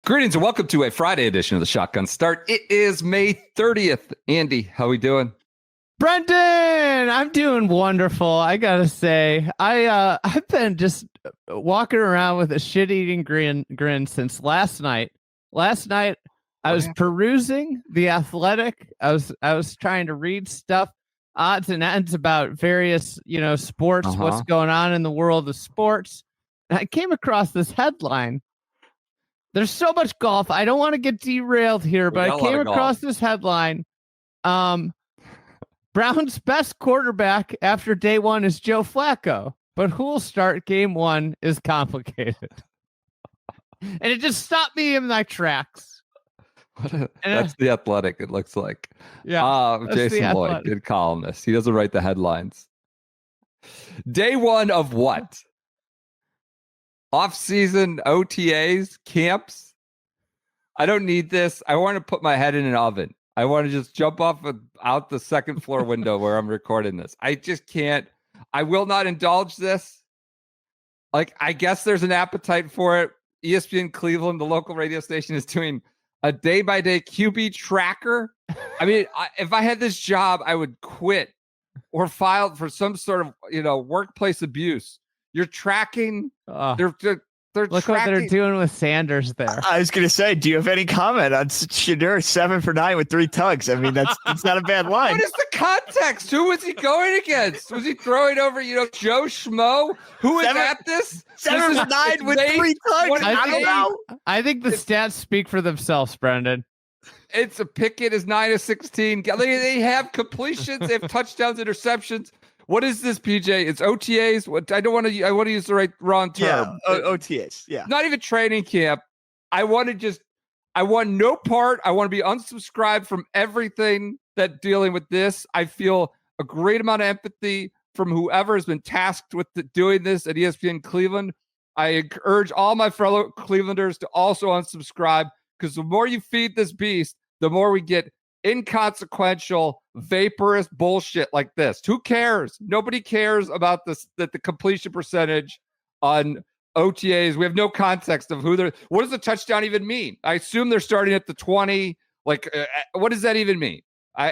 Greetings and welcome to a Friday edition of the Shotgun Start. It is May 30th. Andy, how we doing? Brendan, I'm doing wonderful. I gotta say, I've been just walking around with a shit-eating grin since last night. Last night, I was perusing The Athletic. I was trying to read stuff, odds and ends about various, sports, what's going on in the world of sports. And I came across this headline. There's so much golf. I don't want to get derailed here, but I came across this headline. Brown's best quarterback after day one is Joe Flacco, but who'll start game one is complicated. And it just stopped me in my tracks. That's The Athletic, it looks like. Yeah. Jason Lloyd, good columnist. He doesn't write the headlines. Day one of what? Offseason, OTAs, camps. I don't need this. I want to put my head in an oven. I want to just jump out the second floor window where I'm recording this. I just can't. I will not indulge this. Like, I guess there's an appetite for it. ESPN Cleveland, the local radio station, is doing a day-by-day QB tracker. I mean, if I had this job, I would quit or file for some sort of, workplace abuse. You're tracking. They're look tracking. What they're doing with Sanders there. I was going to say, do you have any comment on Shadur 7 for 9 with 3 tugs? I mean, that's not a bad line. What is the context? Who was he going against? Was he throwing over, Joe Schmo? Who is at this? 7 for 9 with 3 tugs. I don't know. I think the stats speak for themselves, Brendan. It's a Pickett is 9 of 16. They have completions. They have touchdowns, interceptions. What is this, PJ? It's OTAs. What I want to use the wrong term. Yeah, OTAs. Yeah. Not even training camp. I want no part. I want to be unsubscribed from everything that dealing with this. I feel a great amount of empathy from whoever has been tasked with doing this at ESPN Cleveland. I urge all my fellow Clevelanders to also unsubscribe, because the more you feed this beast, the more we get inconsequential, vaporous bullshit like this. Who cares? Nobody cares about this, that the completion percentage on OTAs. We have no context of what does the touchdown even mean? I assume they're starting at the 20. Like, what does that even mean? I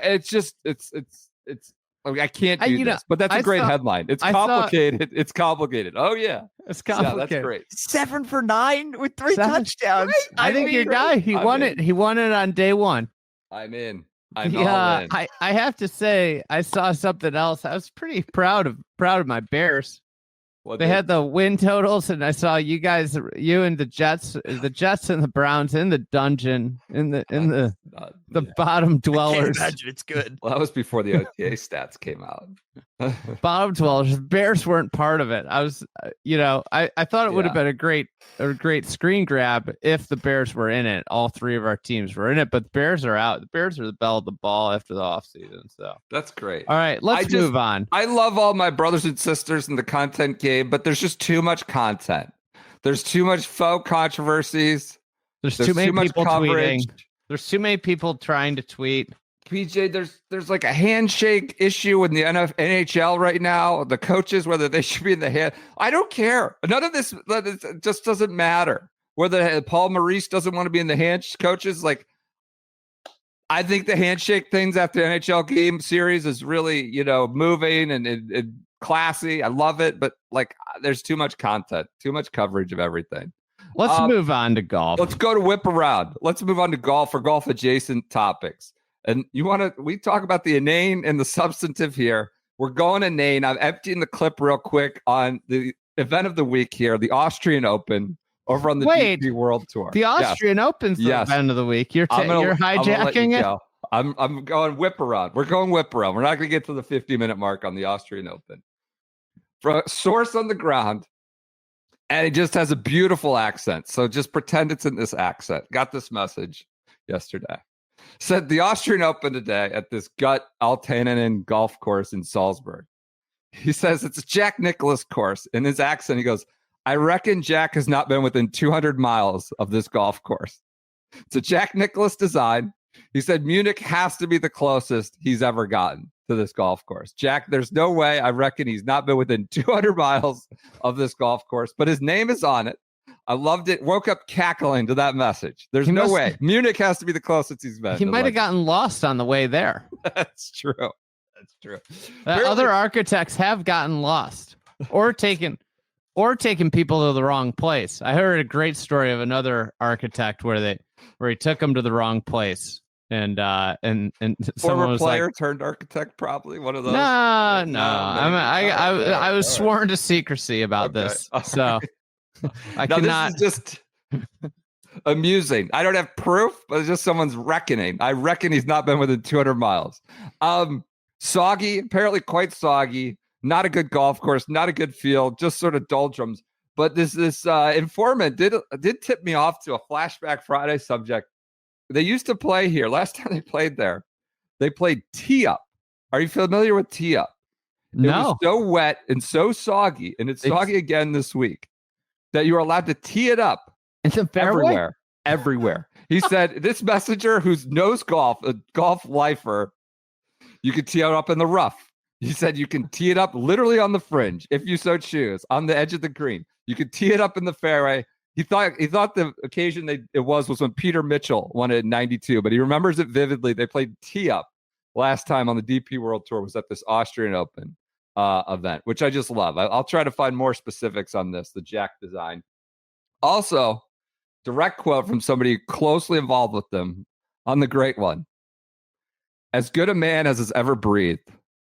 can't do this, but that's a great headline. It's complicated. It's complicated. Oh yeah. It's complicated. Yeah, that's great. 7 for 9 with 3 touchdowns. Right? I think your guy, he won it. He won it on day one. I'm in. I'm all in. I have to say, I saw something else. I was pretty proud of my Bears. They had the win totals, and I saw you and the Jets and the Browns in the dungeon, in the bottom dwellers. I can't imagine it's good. Well, that was before the OTA stats came out. Bottom dwellers. Bears weren't part of it. I was, I thought it would have been a great screen grab if the Bears were in it. All three of our teams were in it, but the Bears are out. The Bears are the belle of the ball after the offseason. So that's great. All right, let's move on. I love all my brothers and sisters in the content game, but there's just too much content. There's too much faux controversies. There's too many people tweeting. There's too many people trying to tweet. PJ, there's like a handshake issue in the NHL right now. The coaches, whether they should be in the hand, I don't care. None of this just doesn't matter. Whether Paul Maurice doesn't want to be in the hand coaches, like, I think the handshake things after the NHL game series is really, moving and classy. I love it, but like, there's too much content, too much coverage of everything. Let's move on to golf. Let's go to Whiparound. Let's move on to golf or golf adjacent topics. And we talk about the inane and the substantive here. We're going inane. I'm emptying the clip real quick on the event of the week here, the Austrian Open over on the DP World Tour. The Austrian Open's the event of the week. You're hijacking it? I'm going Whiparound. We're going Whiparound. We're not going to get to the 50-minute mark on the Austrian Open. From a source on the ground, and it just has a beautiful accent. So just pretend it's in this accent. Got this message yesterday. Said the Austrian Open today at this Gut Altanen golf course in Salzburg. He says it's a Jack Nicklaus course. In his accent, he goes, I reckon Jack has not been within 200 miles of this golf course. It's a Jack Nicklaus design. He said Munich has to be the closest he's ever gotten to this golf course. Jack, there's no way. I reckon he's not been within 200 miles of this golf course, but his name is on it. I loved it. Woke up cackling to that message. There's no way. Munich has to be the closest he's been. He might have gotten lost on the way there. That's true. That's true. Other architects have gotten lost or taken people to the wrong place. I heard a great story of another architect where he took them to the wrong place. And former player turned architect, probably one of those. No. I was sworn to secrecy about this, so I cannot. This is just amusing. I don't have proof, but it's just someone's reckoning. I reckon he's not been within 200 miles. Soggy, apparently quite soggy. Not a good golf course, not a good field, just sort of doldrums. But this informant did tip me off to a Flashback Friday subject. They used to play here. Last time they played there, they played tee up. Are you familiar with tee up? No. It was so wet and so soggy, and it's soggy again this week, that you were allowed to tee it up everywhere. He said, this messenger who knows golf, a golf lifer, you could tee it up in the rough. He said you can tee it up literally on the fringe, if you so choose, on the edge of the green. You could tee it up in the fairway. He thought the occasion it was when Peter Mitchell won it in '92, but he remembers it vividly. They played tee up last time on the DP World Tour, was at this Austrian Open event, which I just love. I'll try to find more specifics on this, the Jack design. Also, direct quote from somebody closely involved with them on the great one. As good a man as has ever breathed.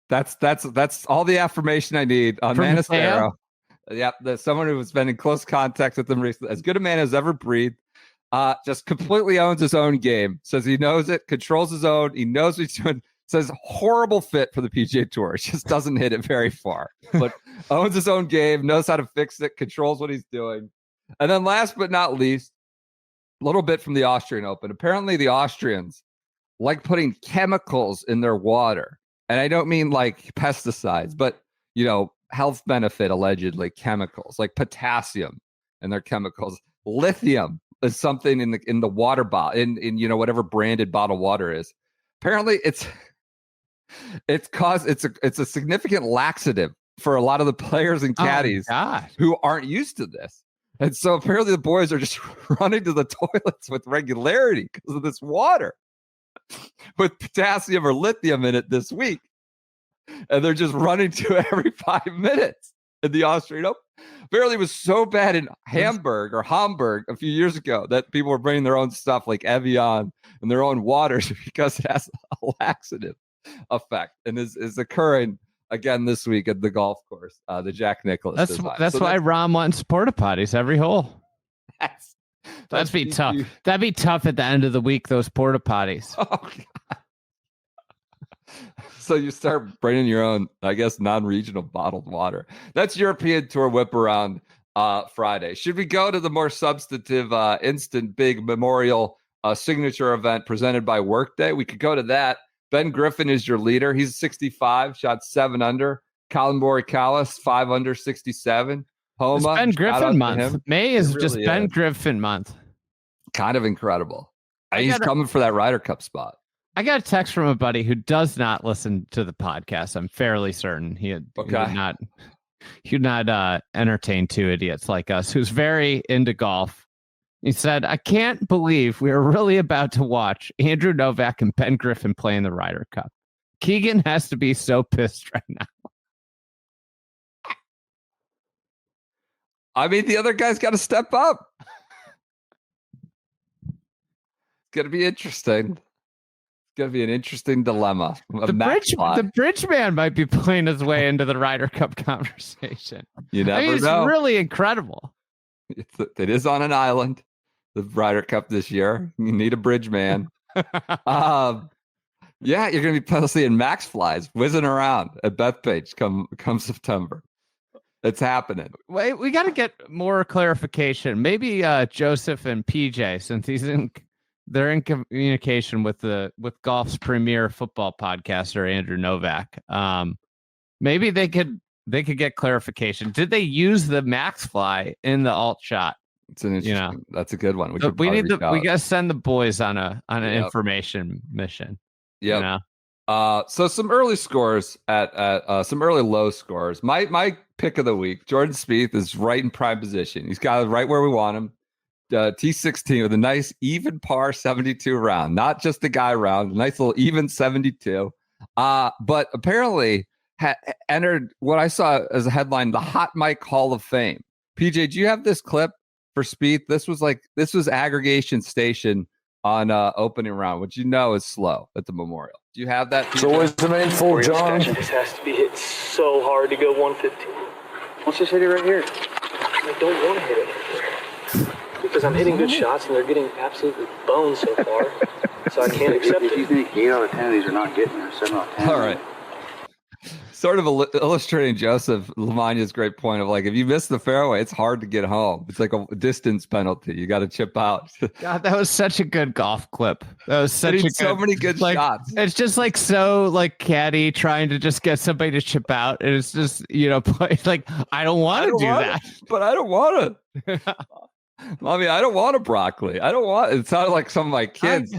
That's all the affirmation I need on Manistero. Yep, someone who has been in close contact with them recently. As good a man as ever breathed. Just completely owns his own game. Says he knows it, controls his own. He knows what he's doing. Says horrible fit for the PGA Tour. Just doesn't hit it very far. But owns his own game, knows how to fix it, controls what he's doing. And then last but not least, a little bit from the Austrian Open. Apparently the Austrians like putting chemicals in their water. And I don't mean like pesticides, but, health benefit, allegedly, chemicals like potassium and their chemicals. Lithium is something in the water bottle, in whatever branded bottled water is. Apparently it's a significant laxative for a lot of the players and caddies who aren't used to this. And so apparently the boys are just running to the toilets with regularity because of this water with potassium or lithium in it this week. And they're just running to every 5 minutes in the Austrian Open. Apparently it was so bad in Hamburg a few years ago that people were bringing their own stuff like Evian and their own waters because it has a laxative effect and is occurring again this week at the golf course, the Jack Nicklaus design. That's why Rom wants porta potties every hole. That'd be tough. That'd be tough at the end of the week, those porta potties. Oh, God. So you start bringing your own, I guess, non-regional bottled water. That's European Tour Whiparound Friday. Should we go to the more substantive, instant, big memorial signature event presented by Workday? We could go to that. Ben Griffin is your leader. He's 65, shot 7 under. Colin Morikawa, 5 under, 67. Homa, it's Ben Griffin month. May is really just Ben Griffin month. Kind of incredible. He's coming for that Ryder Cup spot. I got a text from a buddy who does not listen to the podcast. I'm fairly certain he would not entertain two idiots like us, who's very into golf. He said, I can't believe we are really about to watch Andrew Novak and Ben Griffin play in the Ryder Cup. Keegan has to be so pissed right now. I mean, the other guy's got to step up. It's going to be interesting. Going to be an interesting dilemma. The bridge man might be playing his way into the Ryder Cup conversation. You never know. It's really incredible. It is on an island, the Ryder Cup this year. You need a bridge man. Yeah, you're going to be seeing Max flies whizzing around at Bethpage come September. It's happening. Wait, we got to get more clarification. Maybe Joseph and PJ, since they're in communication with golf's premier football podcaster, Andrew Novak. Maybe they could get clarification. Did they use the Max fly in the alt shot? It's an interesting. That's a good one. We got to send the boys on an information mission. Yeah. So some early scores at some early low scores. My pick of the week. Jordan Spieth is right in prime position. He's got it right where we want him. T16 with a nice even par 72 round, not just a guy round, a nice little even 72. But apparently entered what I saw as a headline, the Hot Mic Hall of Fame. PJ, do you have this clip for Spieth? This was aggregation station on opening round, which is slow at the Memorial. Do you have that? PJ? So what's the main full, John? This has to be hit so hard to go 115. Let's just hit it right here. I don't want to hit it. Because I'm hitting good shots and they're getting absolutely boned so far. So I can't accept if it. you think 8 out of 10 of these are not getting there, 7 out of 10. All right. Sort of illustrating Joseph Lamagna's great point of like, if you miss the fairway, it's hard to get home. It's like a distance penalty. You got to chip out. God, that was such a good golf clip. That was such a good, so many good shots. It's just like so like caddy trying to just get somebody to chip out. And it's just, play like, I don't want to do that. But I don't want to. Mommy, I don't want a broccoli. I don't want. It sounded like some of my kids.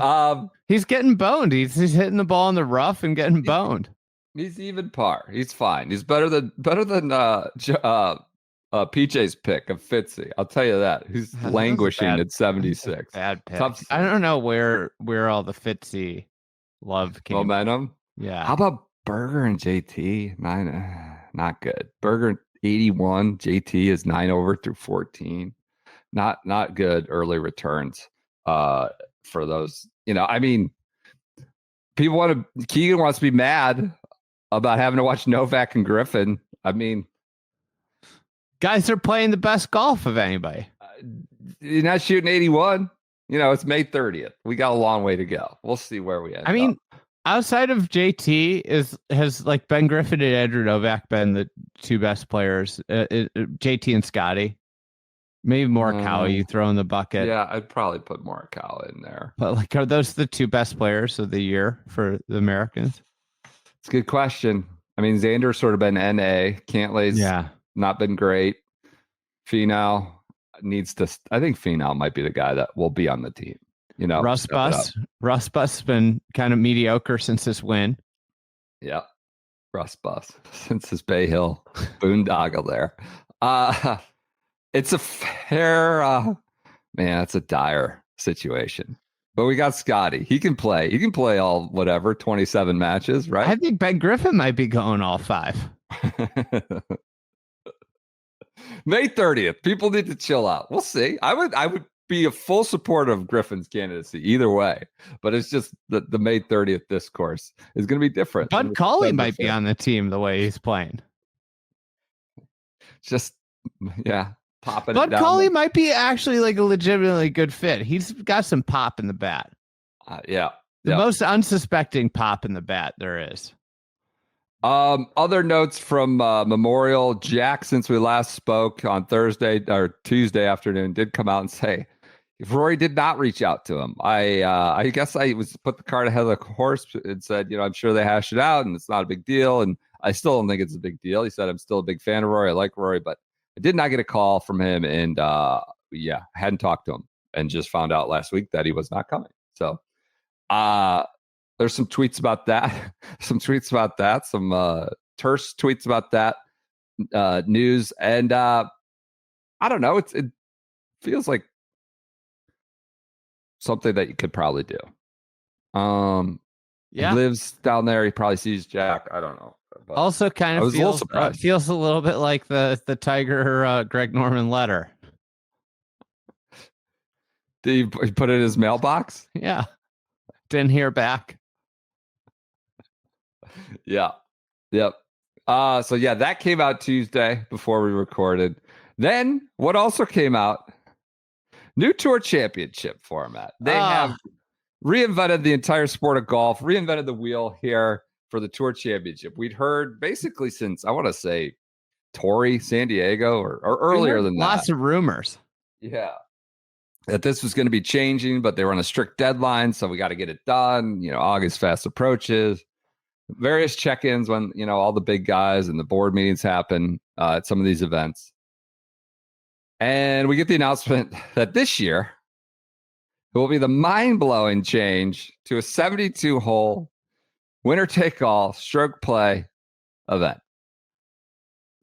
He's getting boned. He's hitting the ball in the rough and getting boned. He's even par. He's fine. He's better than PJ's pick of Fitzy. I'll tell you that. He's languishing at 76. Bad pick. I don't know where all the Fitzy love came. Momentum. Yeah. How about Berger and JT? 9, not good. Berger 81. JT is 9 over through 14. Not good early returns for those. People Keegan wants to be mad about having to watch Novak and Griffin. Guys are playing the best golf of anybody. You're not shooting 81. It's May 30th. We got a long way to go. We'll see where we end up. Outside of JT, has like Ben Griffin and Andrew Novak been the two best players? JT and Scottie. Maybe Morikawa you throw in the bucket. Yeah, I'd probably put Morikawa in there. But are those the two best players of the year for the Americans? It's a good question. Xander's sort of been NA. Cantlay's not been great. Finau needs to. I think Finau might be the guy that will be on the team. Russ Bus been kind of mediocre since his win. Yeah, Russ Bus since his Bay Hill boondoggle there. It's a fair, man, it's a dire situation. But we got Scottie. He can play. He can play all 27 matches, right? I think Ben Griffin might be going all 5. May 30th. People need to chill out. We'll see. I would be a full supporter of Griffin's candidacy either way. But it's just the May 30th discourse is going to be different. Bud Cauley might be on the team the way he's playing. Just, yeah. Bud Cauley might be actually like a legitimately good fit. He's got some pop in the bat. The most unsuspecting pop in the bat there is. Other notes from Memorial. Jack, since we last spoke on Thursday or Tuesday afternoon, did come out and say if Rory did not reach out to him. I guess I was put the cart ahead of the horse and said, I'm sure they hashed it out and it's not a big deal. And I still don't think it's a big deal. He said, I'm still a big fan of Rory. I like Rory, but I did not get a call from him, and hadn't talked to him, and just found out last week that he was not coming. So, there's some tweets about that, some terse tweets about that news, and I don't know. It feels like something that you could probably do. He lives down there. He probably sees Jack. I don't know. But also kind of feels a little bit like the Tiger Greg Norman letter. Did he put it in his mailbox? Yeah. Didn't hear back. Yeah. Yep. So that came out Tuesday before we recorded. Then what also came out, new Tour Championship format. They have reinvented the entire sport of golf, reinvented the wheel here for the Tour Championship. We'd heard basically since, I want to say, Torrey, San Diego, or earlier than that. Lots of rumors. Yeah. That this was going to be changing, but they were on a strict deadline, so we got to get it done. August fast approaches. Various check-ins when, all the big guys and the board meetings happen at some of these events. And we get the announcement that this year, it will be the mind-blowing change to a 72-hole winner-take-all stroke play event.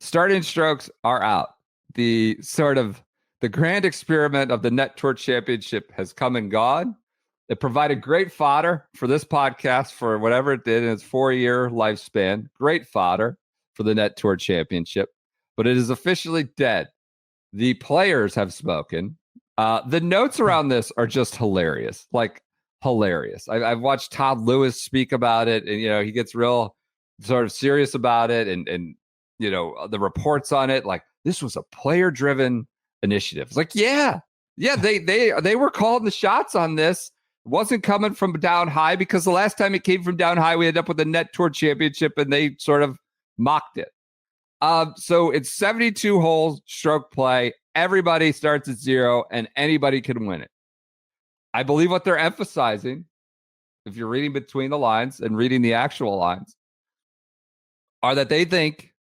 starting strokes are out. The grand experiment of the Net Tour Championship has come and gone. It provided great fodder for this podcast for whatever it did in its 4-year lifespan. Great fodder for the Net Tour Championship, but it is officially dead. The players have spoken. The notes around this are just hilarious, like hilarious. I've watched Todd Lewis speak about it, and he gets real sort of serious about it, and the reports on it, like this was a player-driven initiative. It's like, yeah, they were calling the shots on this. It wasn't coming from down high, because the last time it came from down high, we ended up with the Net Tour Championship, and they sort of mocked it. So it's 72 holes, stroke play. Everybody starts at 0, and anybody can win it. I believe what they're emphasizing, if you're reading between the lines and reading the actual lines, are that they think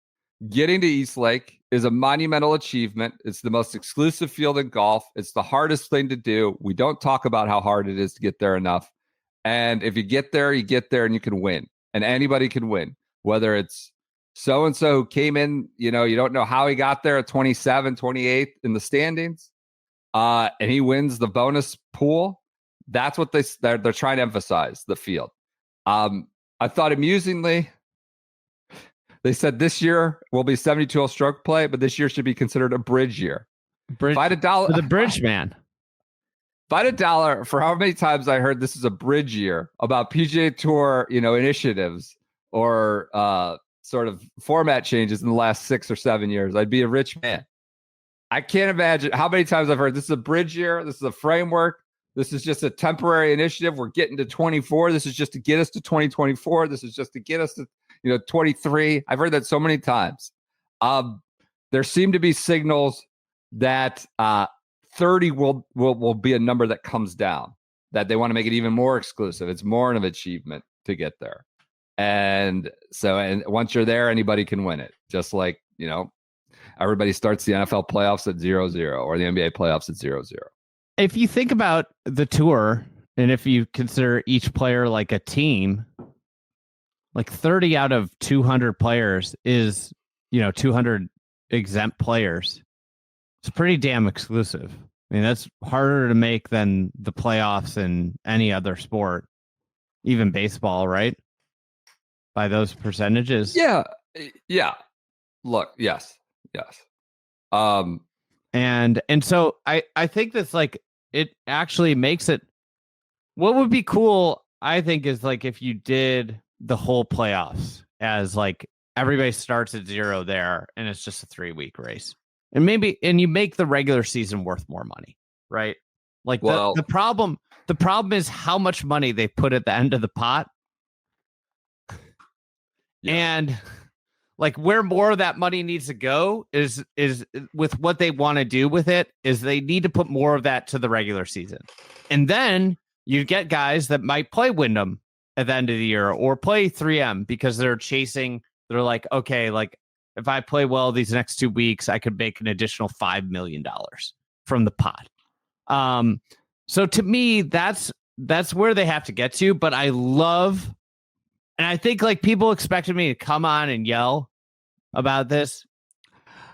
getting to East Lake is a monumental achievement. It's the most exclusive field in golf. It's the hardest thing to do. We don't talk about how hard it is to get there enough. And if you get there and you can win. And anybody can win, whether it's so-and-so who came in, you don't know how he got there at 27, 28 in the standings, and he wins the bonus pool. That's what they're trying to emphasize, the field. I thought amusingly, they said this year will be 72-hole stroke play, but this year should be considered a bridge year. Bridge, if I had $1 for the bridge man. If I had $1 for how many times I heard this is a bridge year about PGA Tour, initiatives or sort of format changes in the last 6 or 7 years, I'd be a rich man. I can't imagine how many times I've heard this is a bridge year. This is a framework. This is just a temporary initiative. We're getting to 24. This is just to get us to 2024. This is just to get us to 23. I've heard that so many times. There seem to be signals that 30 will be a number that comes down, that they want to make it even more exclusive. It's more of an achievement to get there. And once you're there, anybody can win it. Just like, everybody starts the NFL playoffs at 0-0 or the NBA playoffs at 0-0. If you think about the tour, and if you consider each player like a team, like 30 out of 200 players is, 200 exempt players. It's pretty damn exclusive. I mean, that's harder to make than the playoffs in any other sport, even baseball, right? By those percentages. Yeah. Look, yes. And so I think that's like, it actually makes it, what would be cool, I think, is like if you did the whole playoffs as like everybody starts at 0 there and it's just a 3-week race. And you make the regular season worth more money, right? Like the problem is how much money they put at the end of the pot. Yeah. And like where more of that money needs to go is with what they want to do with it, is they need to put more of that to the regular season. And then you get guys that might play Wyndham at the end of the year or play 3M because they're like, okay, like if I play well these next 2 weeks, I could make an additional $5 million from the pot. So to me, that's where they have to get to. But I love, and I think like people expected me to come on and yell about this.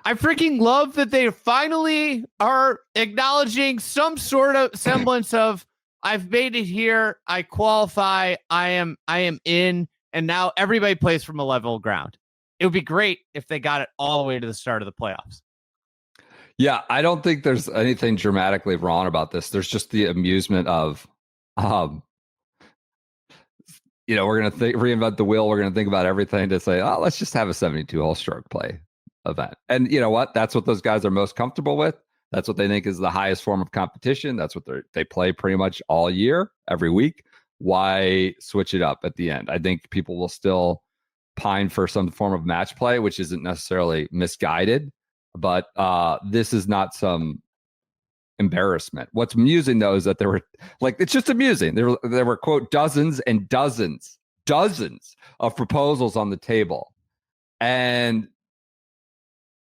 I freaking love that they finally are acknowledging some sort of semblance of, I've made it here, I qualify, I am in, and now everybody plays from a level ground. It would be great if they got it all the way to the start of the playoffs. Yeah, I don't think there's anything dramatically wrong about this. There's just the amusement of, we're going to reinvent the wheel. We're going to think about everything to say, oh, let's just have a 72-hole stroke play event. And you know what? That's what those guys are most comfortable with. That's what they think is the highest form of competition. That's what they play pretty much all year, every week. Why switch it up at the end? I think people will still pine for some form of match play, which isn't necessarily misguided, but this is not some embarrassment. What's amusing though is that there were it's just amusing. There were quote dozens and dozens of proposals on the table, and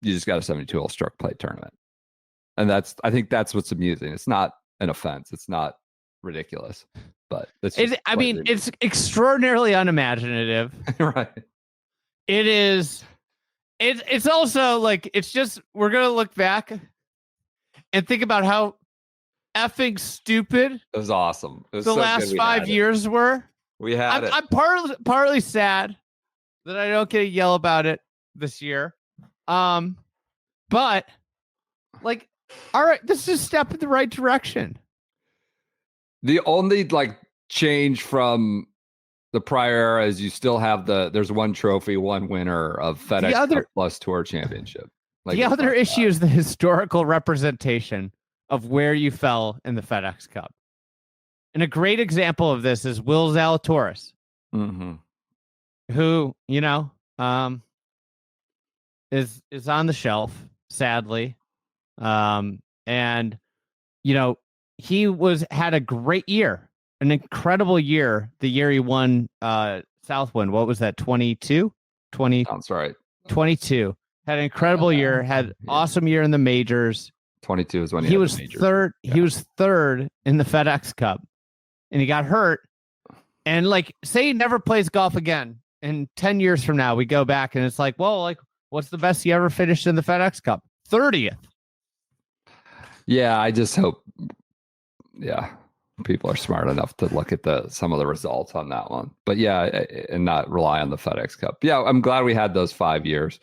you just got a 72-hole stroke play tournament, and I think that's what's amusing. It's not an offense. It's not ridiculous, but it's extraordinarily unimaginative. Right. It is It's also like it's just we're gonna look back and think about how effing stupid It was awesome. It was the so last good we 5 had it. years were. We had it. I'm partly sad that I don't get to yell about it this year. But like, all right, this is a step in the right direction. The only like change from the prior era is you still have there's one trophy, one winner of FedEx Cup plus Tour Championship. Like the other issue is the historical representation of where you fell in the FedEx Cup. And a great example of this is Will Zalatoris, who, you know, is on the shelf, sadly. And, you know, he had a great year, an incredible year. The year he won Southwind. What was that? 22? 20. Sounds right. 22. Had an incredible year. Had awesome year in the majors. 22 is when he was third. Yeah. He was third in the FedEx Cup, and he got hurt. And like, say he never plays golf again, and 10 years from now we go back and it's like, well, like, what's the best you ever finished in the FedEx Cup? 30th. Yeah, I just hope. Yeah, people are smart enough to look at some of the results on that one. But yeah, and not rely on the FedEx Cup. Yeah, I'm glad we had those 5 years.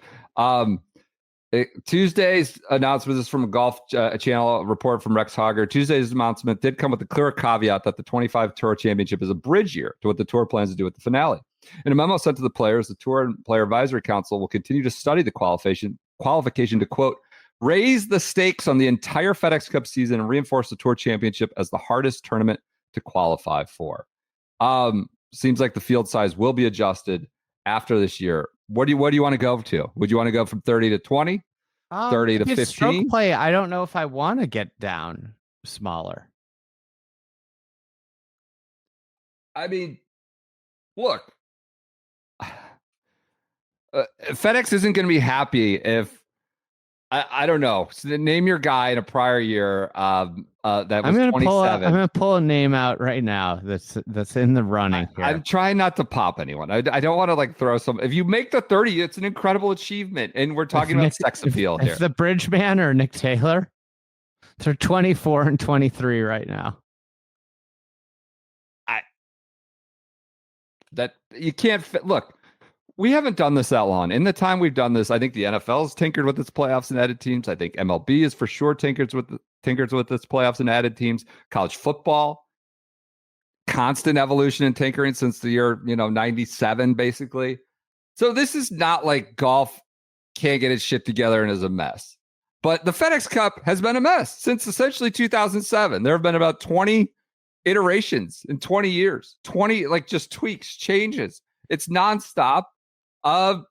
Tuesday's announcement is from a Golf Channel report from Rex Hogger. Tuesday's announcement did come with a clear caveat that the 25 Tour Championship is a bridge year to what the Tour plans to do at the finale. In a memo sent to the players, the Tour and Player Advisory Council will continue to study the qualification to, quote, raise the stakes on the entire FedEx Cup season and reinforce the Tour Championship as the hardest tournament to qualify for. Seems like the field size will be adjusted after this year. What do you want to go to? Would you want to go from 30 to 20? 30 to 15? Stroke play, I don't know if I want to get down smaller. I mean, look, FedEx isn't going to be happy if I don't know. So name your guy in a prior year that was 27. I'm going to pull a name out right now that's in the running here. I'm trying not to pop anyone. I don't want to like throw some. If you make the 30, it's an incredible achievement, and we're talking about sex appeal here. If the Bridgeman or Nick Taylor, they're 24 and 23 right now. That you can't fit. Look. We haven't done this that long. In the time we've done this, I think the NFL's tinkered with its playoffs and added teams. I think MLB is for sure tinkers with its playoffs and added teams. College football, constant evolution and tinkering since the year 97, basically. So this is not like golf can't get its shit together and is a mess. But the FedEx Cup has been a mess since essentially 2007. There have been about 20 iterations in 20 years. 20 like just tweaks, changes. It's nonstop. So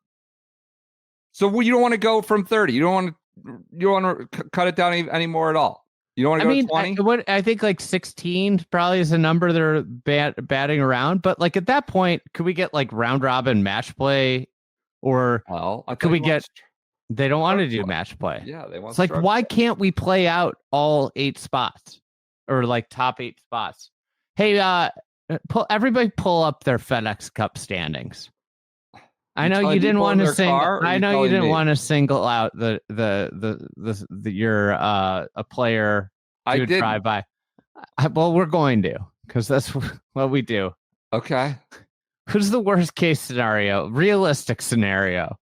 you don't want to go from 30. You don't want to cut it down anymore at all. You don't want to go to 20. I think like 16 probably is a number they're batting around. But like at that point, could we get like round robin match play, or could we get? They don't want to do match play. Yeah, they want. It's like, why can't we play out all 8 spots or like top 8 spots? Hey, everybody pull up their FedEx Cup standings. I know you didn't want to single. I know you didn't want to single out your a player to drive by. Well, we're going to, because that's what we do. Okay. Who's the worst case scenario? Realistic scenario.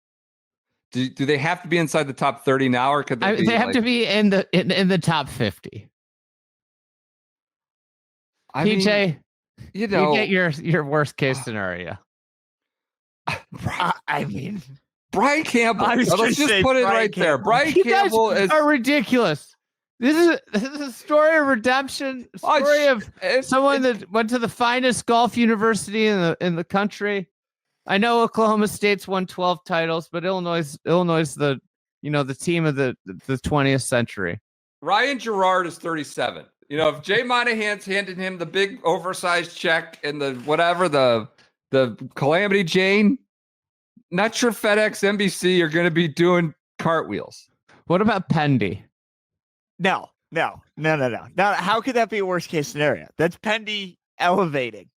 Do they have to be inside the top 30 now, or could they? They have to be in the top 50. PJ, you get your worst case scenario. I mean, Brian Campbell. Let's just put it right there. Brian Campbell are ridiculous. This is a story of redemption. A story of someone that went to the finest golf university in the country. I know Oklahoma State's won 12 titles, but Illinois the team of the 20th century. Ryan Gerard is 37. If Jay Monahan's handed him the big oversized check and the Calamity Jane, not sure FedEx, NBC are going to be doing cartwheels. What about Pendy? No. Now, how could that be a worst case scenario? That's Pendy elevating.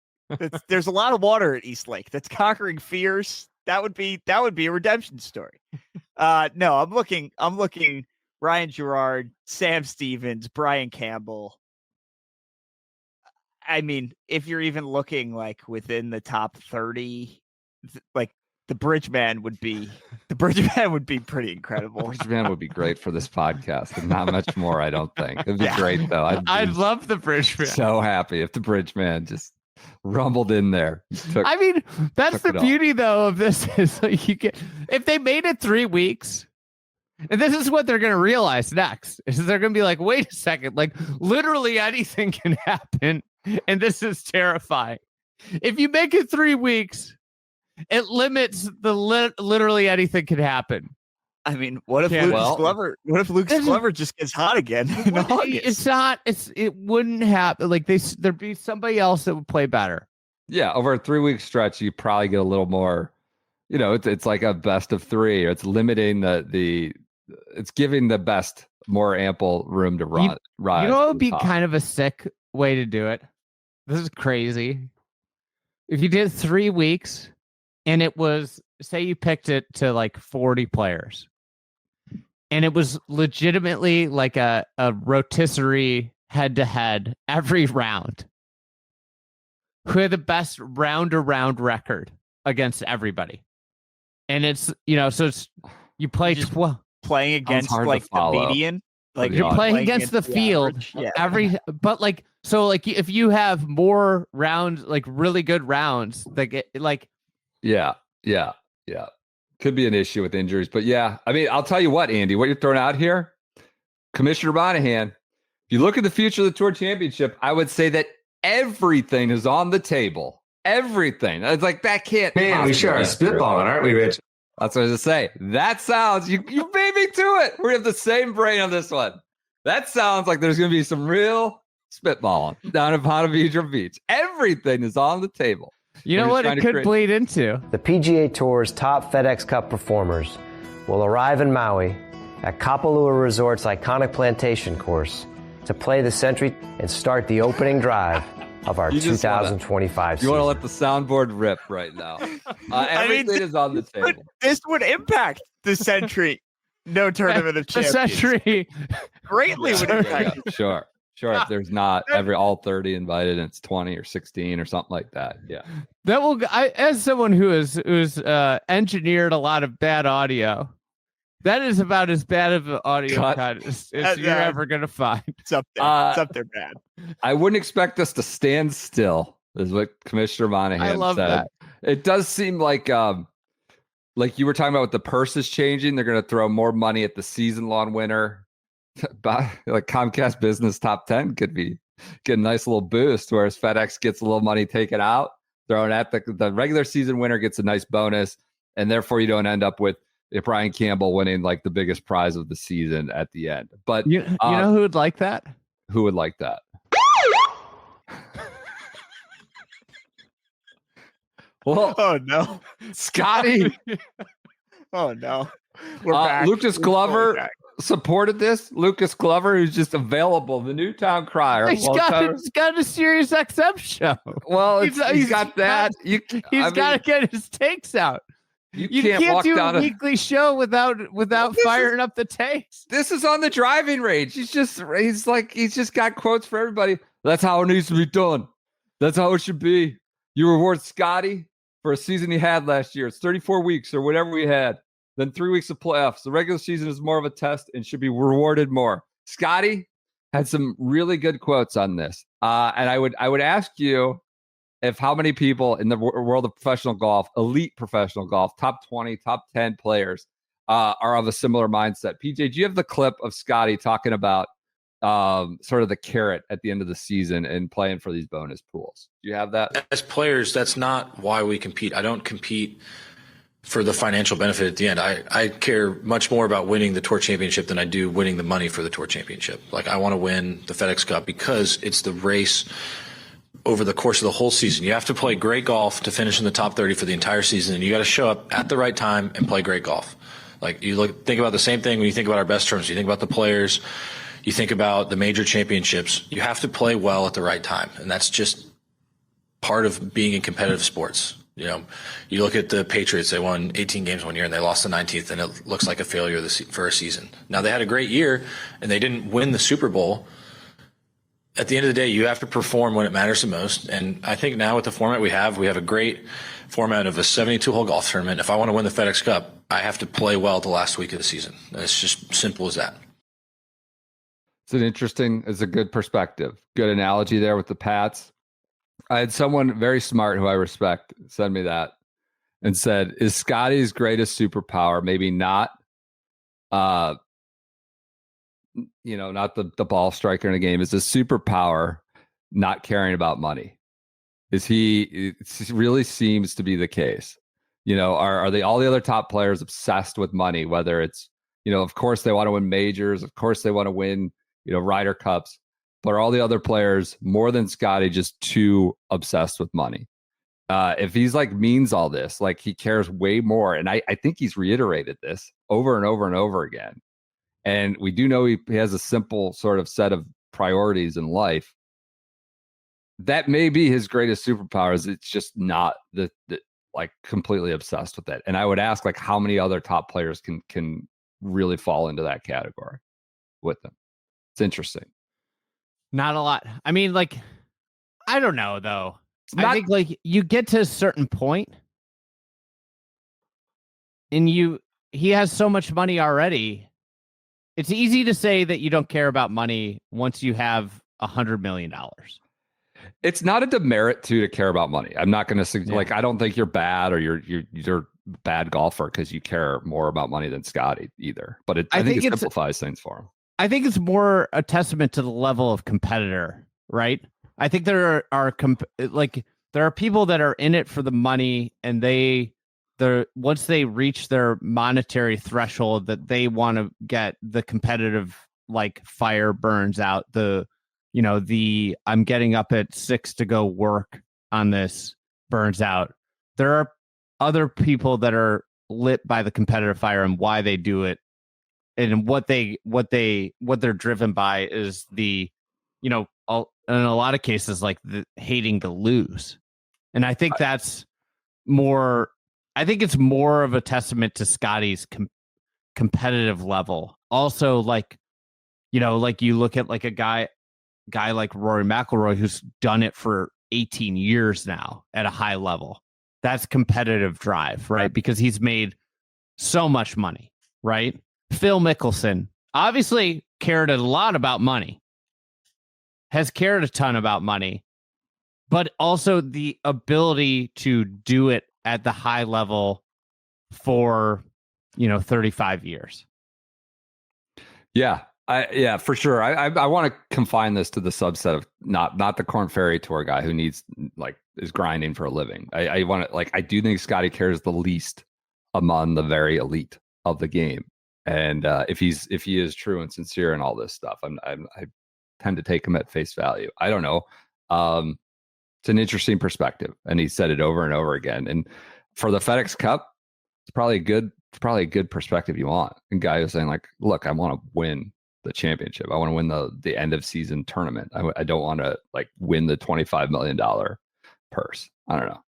There's a lot of water at East Lake. That's conquering fears. That would be a redemption story. No, I'm looking Ryan Gerard, Sam Stevens, Brian Campbell. I mean, if you're even looking like within the top 30, like the Bridgeman would be pretty incredible. Bridgeman would be great for this podcast, and not much more, I don't think. It'd be great though. I'd love the Bridgeman. So happy if the Bridgeman just rumbled in there. I mean, that's the beauty though of this is like if they made it 3 weeks. And this is what they're going to realize next is they're going to be like, wait a second, like literally anything can happen. And this is terrifying. If you make it 3 weeks, it limits the literally anything can happen. I mean, what if Luke Glover just gets hot again in August? It wouldn't happen. Like there'd be somebody else that would play better. Yeah. Over a 3-week stretch, you probably get a little more, it's like a best of 3, or it's limiting it's giving the best more ample room to run. You know what would be kind of a sick way to do it? This is crazy. If you did 3 weeks and it was, say you picked it to like 40 players and it was legitimately like a rotisserie head-to-head every round, who had the best round-to-round record against everybody. And it's, so it's, you play 12. Playing against like the median, like you're playing against the field but like, so like if you have more rounds, like really good rounds, yeah, could be an issue with injuries, but yeah, I mean, I'll tell you what, Andy, what you're throwing out here, Commissioner Monahan, if you look at the future of the Tour Championship, I would say that everything is on the table. Everything. It's like that can't. Man, we sure are spitballing, aren't we, Rich? That's what I was going to say. That sounds, you beat me to it. We have the same brain on this one. That sounds like there's going to be some real spitballing down at Ponte Vedra Beach. Everything is on the table. You know what it could bleed into? The PGA Tour's top FedEx Cup performers will arrive in Maui at Kapalua Resort's iconic plantation course to play the Century and start the opening drive of our 2025 season. You want to let the soundboard rip right now. Everything is on the table. This would impact the Century. No tournament of champions. The Century greatly would impact it. Sure. If there's not all 30 invited and it's 20 or 16 or something like that. Yeah. That will. As someone who's engineered a lot of bad audio, that is about as bad of an audio cut as you're ever going to find. It's up there. It's up there bad. I wouldn't expect us to stand still, is what Commissioner Monahan said. I love that. It does seem like you were talking about with the purses changing, they're going to throw more money at the season-long winner. Like Comcast Business Top 10 could be get a nice little boost, whereas FedEx gets a little money taken out, thrown at the regular season winner gets a nice bonus, and therefore you don't end up with Brian Campbell winning like the biggest prize of the season at the end. But you know who would like that? Who would like that? Well, oh no, Scottie. Oh no, we're back. Lucas Glover supported this. Lucas Glover, who's just available, the Newtown Crier. He's got a Sirius XM show. Well, he's got that. He's got to get his takes out. You can't do a weekly show without firing up the takes. This is on the driving range. He's just got quotes for everybody. That's how it needs to be done. That's how it should be. You reward Scottie for a season he had last year. It's 34 weeks or whatever we had. Then 3 weeks of playoffs. The regular season is more of a test and should be rewarded more. Scottie had some really good quotes on this. And I would ask you if how many people in the world of professional golf, elite professional golf, top 20, top 10 players are of a similar mindset. PJ, do you have the clip of Scottie talking about sort of the carrot at the end of the season and playing for these bonus pools? Do you have that? As players, that's not why we compete. I don't compete for the financial benefit at the end. I care much more about winning the Tour Championship than I do winning the money for the Tour Championship. Like, I want to win the FedEx Cup because it's the race over the course of the whole season. You have to play great golf to finish in the top 30 for the entire season, and you got to show up at the right time and play great golf. Like, think about the same thing when you think about our best terms. You think about the players, you think about the major championships. You have to play well at the right time, and that's just part of being in competitive sports. You know, you look at the Patriots, they won 18 games one year and they lost the 19th, and it looks like a failure for a season. Now, they had a great year and they didn't win the Super Bowl. At the end of the day, you have to perform when it matters the most. And I think now with the format we have a great format of a 72-hole golf tournament. If I want to win the FedEx Cup, I have to play well the last week of the season. It's just simple as that. It's a good perspective. Good analogy there with the Pats. I had someone very smart who I respect send me that and said, is Scottie's greatest superpower maybe not, not the ball striker in a game, is a superpower not caring about money? It really seems to be the case. Are they all the other top players obsessed with money? Whether it's, of course they want to win majors, of course they want to win, Ryder Cups, but are all the other players more than Scottie just too obsessed with money? If he's means all this, he cares way more. And I think he's reiterated this over and over and over again. And we do know he has a simple sort of set of priorities in life. That may be his greatest superpowers. It's just not the completely obsessed with it. And I would ask how many other top players can really fall into that category with them. It's interesting. Not a lot. I mean, I don't know though. I think you get to a certain point and he has so much money already. It's easy to say that you don't care about money once you have $100 million. It's not a demerit to care about money. I'm not going to say I don't think you're bad or you're a bad golfer because you care more about money than Scottie either. But I think it simplifies things for him. I think it's more a testament to the level of competitor, right? I think there are people that are in it for the money, and once they reach their monetary threshold that they want to get, the competitive fire burns out. I'm getting up at 6 to go work on this burns out. There are other people that are lit by the competitive fire, and why they do it and what they're driven by is in a lot of cases the hating to lose. And I think that's more. I think it's more of a testament to Scottie's competitive level. Also, you look at a guy like Rory McIlroy, who's done it for 18 years now at a high level. That's competitive drive, right? Because he's made so much money, right? Phil Mickelson obviously cared a lot about money, has cared a ton about money, but also the ability to do it at the high level for 35 years. Yeah, for sure. I want to confine this to the subset of not the Korn Ferry Tour guy who needs is grinding for a living. I want to I do think Scottie cares the least among the very elite of the game. And if he is true and sincere in all this stuff, I tend to take him at face value. I don't know. It's an interesting perspective, and he said it over and over again. And for the FedEx Cup, it's probably a good perspective you want. And guy who's saying look, I want to win the championship. I want to win the end of season tournament. I don't want to win the $25 million purse. I don't know.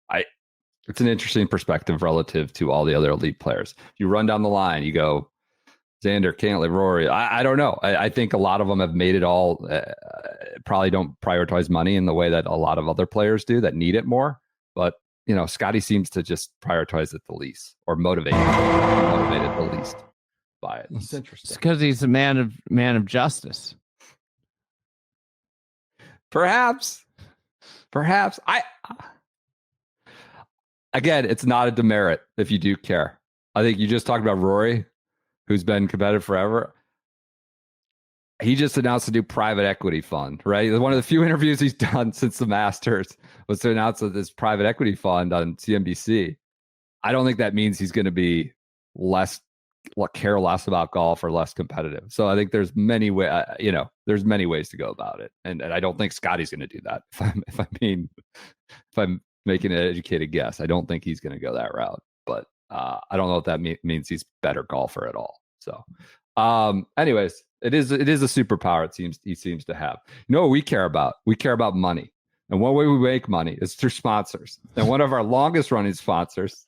It's an interesting perspective relative to all the other elite players. You run down the line, you go Xander, Cantley, Rory. I don't know. I think a lot of them have made it all. Probably don't prioritize money in the way that a lot of other players do that need it more. But Scottie seems to just prioritize it the least, or motivated the least by it. It's interesting. It's because he's a man of justice. Perhaps. Again, it's not a demerit if you do care. I think you just talked about Rory, who's been competitive forever. He just announced a new private equity fund, right? One of the few interviews he's done since the Masters was to announce this private equity fund on CNBC. I don't think that means he's going to be care less about golf or less competitive. So I think there's many ways to go about it. And I don't think Scottie's going to do that. If I'm making an educated guess, I don't think he's going to go that route. But I don't know if that means he's better golfer at all. So, anyways, it is a superpower. He seems to have. You know what we care about? We care about money. And one way we make money is through sponsors. And one of our longest running sponsors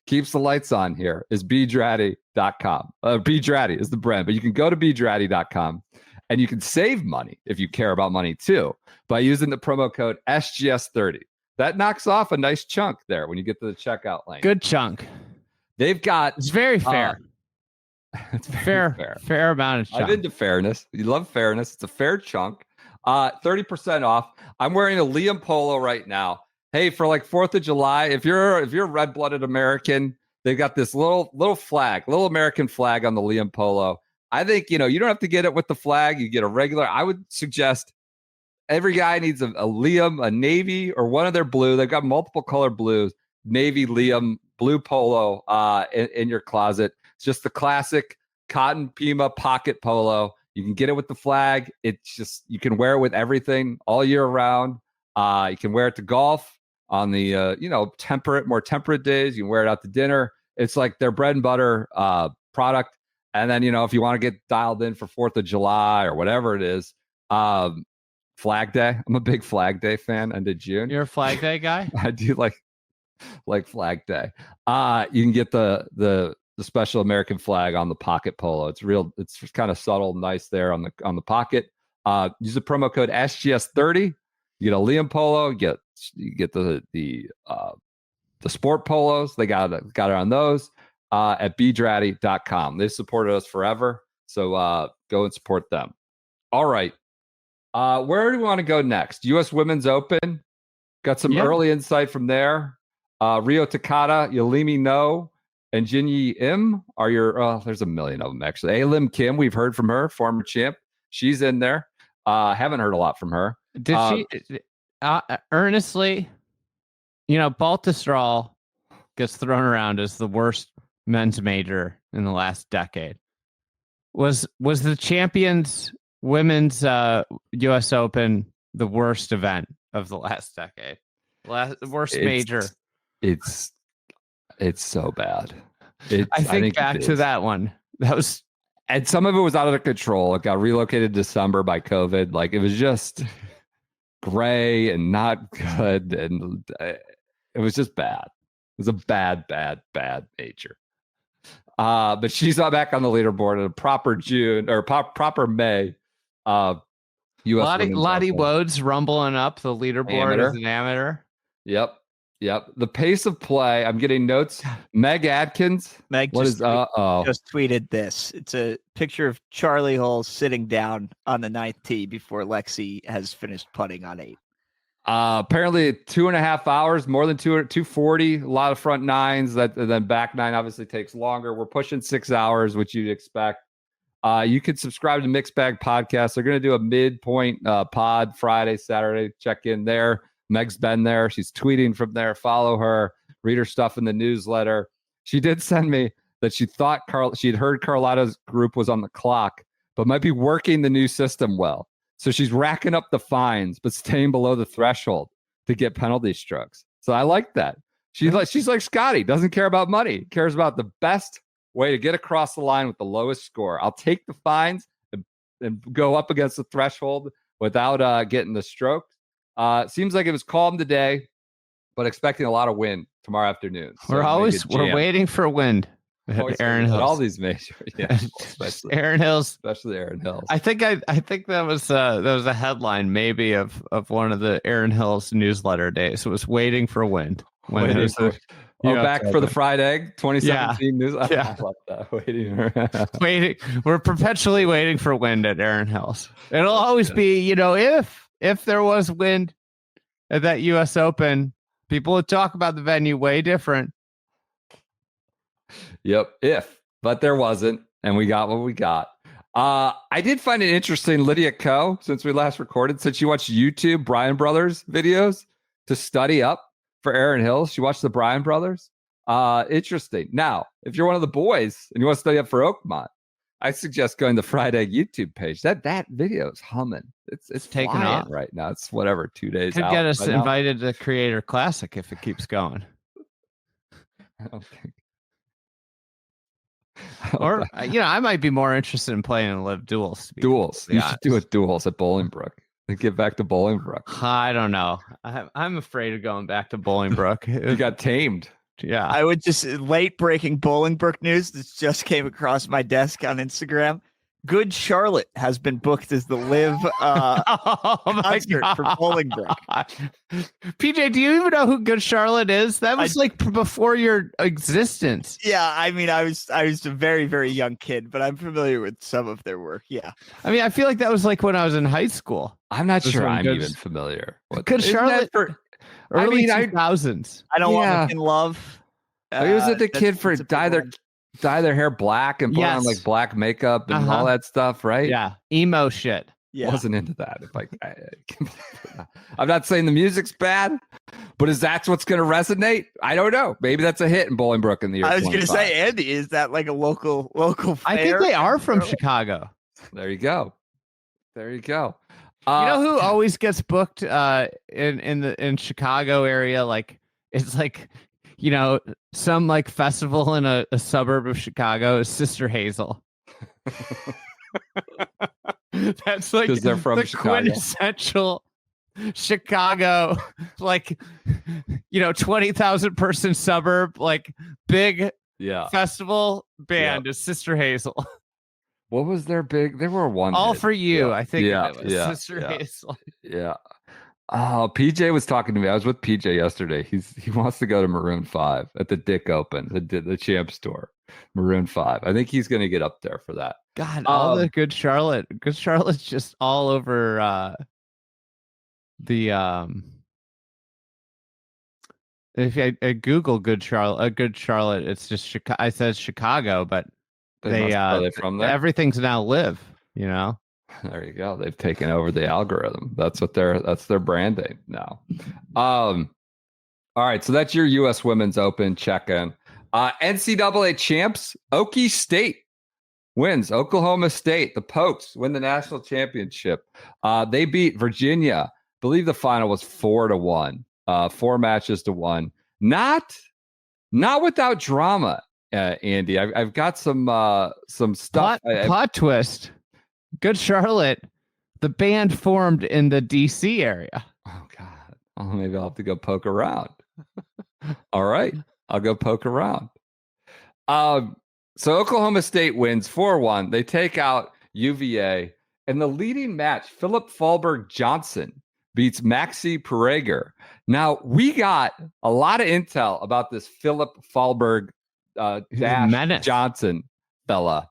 keeps the lights on here is bdraddy.com. Bdraddy is the brand, but you can go to bdraddy.com and you can save money if you care about money too by using the promo code SGS30. That knocks off a nice chunk there when you get to the checkout link. Good chunk. They've got It's very fair. it's very fair amount of chunk. I'm into fairness. You love fairness. It's a fair chunk. 30% off. I'm wearing a Liam polo right now. Hey, for like 4th of July, if you're a red-blooded American, they've got this little flag, little American flag on the Liam polo. I think, you don't have to get it with the flag. You get a regular. I would suggest every guy needs a Liam, a navy, or one of their blue. They've got multiple color blues, navy, Liam, blue polo in your closet. It's just the classic cotton Pima pocket polo. You can get it with the flag. It's just, you can wear it with everything all year round. You can wear it to golf on the, more temperate days. You can wear it out to dinner. It's like their bread and butter product. And then, if you want to get dialed in for 4th of July or whatever it is, Flag Day. I'm a big Flag Day fan. End of June. You're a Flag Day guy? I do like Flag Day. You can get the special American flag on the pocket polo. It's just kind of subtle, nice there on the pocket. Use the promo code SGS30. You get a Liam polo. You get the sport polos. They got it on those at bdraddy.com. They've supported us forever, so go and support them. All right. Where do we want to go next? U.S. Women's Open. Got some early insight from there. Rio Takada, Yalimi No, and Jinyi Im are your. There's a million of them actually. Lim Kim, we've heard from her, former champ. She's in there. Haven't heard a lot from her. Did she earnestly? Baltusrol gets thrown around as the worst men's major in the last decade. Was the Champions Women's U.S. Open the worst event of the last decade? Worst major. It's so bad. I think back to that one. That was, and some of it was out of control. It got relocated December by COVID. Like, it was just gray and not good, and it was just bad. It was a bad major. But she's not back on the leaderboard in a proper June or proper May. U.S. Lottie Wodes rumbling up the leaderboard as an amateur. Yep. The pace of play. I'm getting notes. Meg Adkins. Just tweeted this. It's a picture of Charlie Hull sitting down on the 9th tee before Lexi has finished putting on 8. Apparently 2.5 hours, more than 240. A lot of front nines. Then back nine obviously takes longer. We're pushing 6 hours, which you'd expect. You can subscribe to Mixed Bag Podcast. They're going to do a midpoint pod Friday, Saturday. Check in there. Meg's been there. She's tweeting from there. Follow her. Read her stuff in the newsletter. She did send me that she thought she'd heard Carlotta's group was on the clock, but might be working the new system well. So she's racking up the fines, but staying below the threshold to get penalty strokes. So I like that. She's like Scottie, doesn't care about money, cares about the best way to get across the line with the lowest score. I'll take the fines and go up against the threshold without getting the strokes. Seems like it was calm today, but expecting a lot of wind tomorrow afternoon. So we're waiting for wind. Aaron Hills. All these majors, especially Aaron Hills. Especially Aaron Hills. I think that was a headline maybe of one of the Aaron Hills newsletter days. It was waiting for wind. Back for the fried egg 2017 news. Yeah. I love that. Waiting. We're perpetually waiting for wind at Aaron Hills. It'll always be, if there was wind at that U.S. Open, people would talk about the venue way different. Yep, but there wasn't, and we got what we got. I did find it interesting, Lydia Ko, since we last recorded, said she watched YouTube Bryan Brothers videos to study up for Aaron Hills. She watched the Bryan Brothers. Interesting. Now, if you're one of the boys and you want to study up for Oakmont, I suggest going to the Fried Egg YouTube page. That video is humming. It's taking off right now. It's 2 days Could out. get us invited to Creator Classic if it keeps going. I don't think. Or I might be more interested in playing in LIV duels. Duels. You should do it duels at Bolingbrook. and get back to Bolingbrook. I don't know. I'm afraid of going back to Bolingbrook. You got tamed. Yeah. I would just late breaking Bolingbrook news that just came across my desk on Instagram. Good Charlotte has been booked as the LIV concert for Bolingbrook. PJ, do you even know who Good Charlotte is? That was before your existence. Yeah, I mean, I was a very, very young kid, but I'm familiar with some of their work. Yeah. I mean, I feel like that was like when I was in high school. I'm not This sure one I'm goes- even familiar. Good Charlotte early 2000s. I don't Yeah. want to in love. He was the kid for that's a big dye their hair black and put on Yes. like black makeup and all that stuff, right? Yeah. Emo shit. Yeah. Wasn't into that. I'm not saying the music's bad, but is that what's going to resonate? I don't know. Maybe that's a hit in Bolingbrook in the year. I was going to 25. say, Andy, is that like a local fair? I think they are from Chicago. There you go. There you go. You know who always gets booked in Chicago area? Like it's like, you know, some like festival in a suburb of Chicago is Sister Hazel. That's like 'Cause they're from the Chicago. quintessential Chicago, like, you know, 20,000 person suburb, like big Yeah. festival band is Sister Hazel. What was their big? They were one. All hit. for you, Yeah. I think. Yeah, It was yeah, Sister yeah. Hazel. Yeah. Oh, PJ was talking to me. I was with PJ yesterday. He wants to go to Maroon 5 at the Dick Open, the Champs Tour. Maroon 5. I think he's going to get up there for that. God, all the Good Charlotte's just all over if I Google Good Charlotte, it's just Chicago. I said Chicago, but Are they from there? everything's now LIV, you know. There you go. They've taken over the algorithm. That's their branding now. All right, so that's your U.S. Women's Open check-in. NCAA champs, Okie State wins. Oklahoma State, the Pokes win the national championship. They beat Virginia. I believe the final was 4-1. 4 matches to 1. Not without drama, Andy. I've got some stuff. Plot twist. Good Charlotte, the band formed in the D.C. area. Oh God. Oh, maybe I'll have to go poke around. All right. I'll go poke around. So Oklahoma State wins 4-1. They take out UVA. And the leading match, Philip Fahlberg Johnson beats Maxi Pereger. Now, we got a lot of intel about this Philip Fahlberg menace. Johnson fella.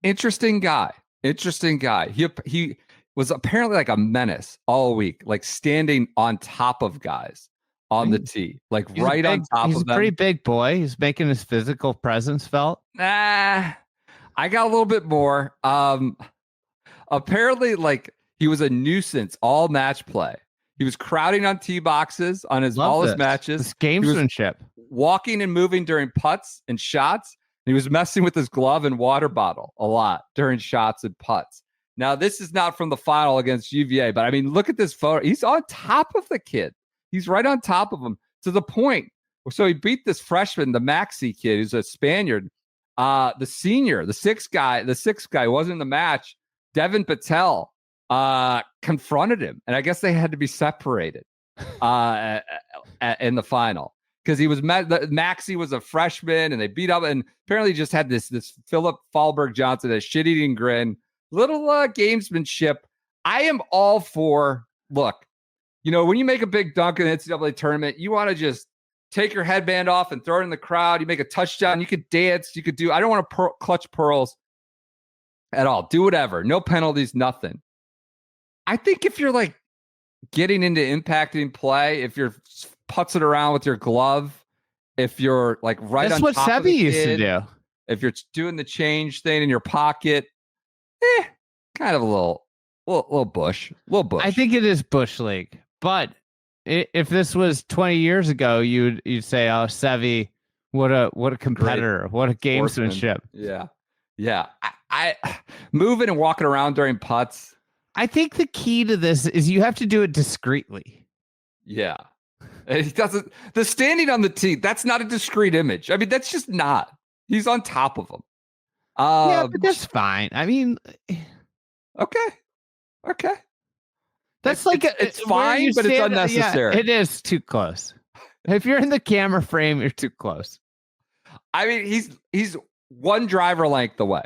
Interesting guy. He was apparently like a menace all week, like standing on top of guys on the tee, like He's right on top he's of a them. pretty big boy. He's making his physical presence felt. I got a little bit more. Apparently, like he was a nuisance all match play. He was crowding on tee boxes on all his matches. This gamesmanship. Walking and moving during putts and shots. He was messing with his glove and water bottle a lot during shots and putts. Now, this is not from the final against UVA, but I mean, look at this photo. He's on top of the kid. He's right on top of him to the point. So he beat this freshman, the Maxi kid, who's a Spaniard. The senior, the sixth guy who wasn't in the match, Devin Patel, confronted him. And I guess they had to be separated in the final. Because Maxi was a freshman and they beat up and apparently just had this Philip Fahlberg Johnson, a shit-eating grin, little gamesmanship. I am all for, look, you know, when you make a big dunk in the NCAA tournament, you want to just take your headband off and throw it in the crowd. You make a touchdown. You could dance. You could do, I don't want to clutch pearls at all. Do whatever. No penalties, nothing. I think if you're like getting into impacting play, if you're putzing around with your glove, if you're like right That's on what top of Sebi the used kid, to do. if you're doing the change thing in your pocket, kind of a little bush. I think it is Bush League. But if this was 20 years ago, you'd say, "Oh, Sevi, what a competitor, what a gamesmanship." Yeah. I moving and walking around during putts. I think the key to this is you have to do it discreetly. Yeah. And he doesn't. The standing on the tee, that's not a discreet image. I mean, that's just not. He's on top of him. Yeah, but that's fine. I mean, okay. Okay. That's it's fine, but it's unnecessary. Yeah, it is too close. If you're in the camera frame, you're too close. I mean, he's one driver length away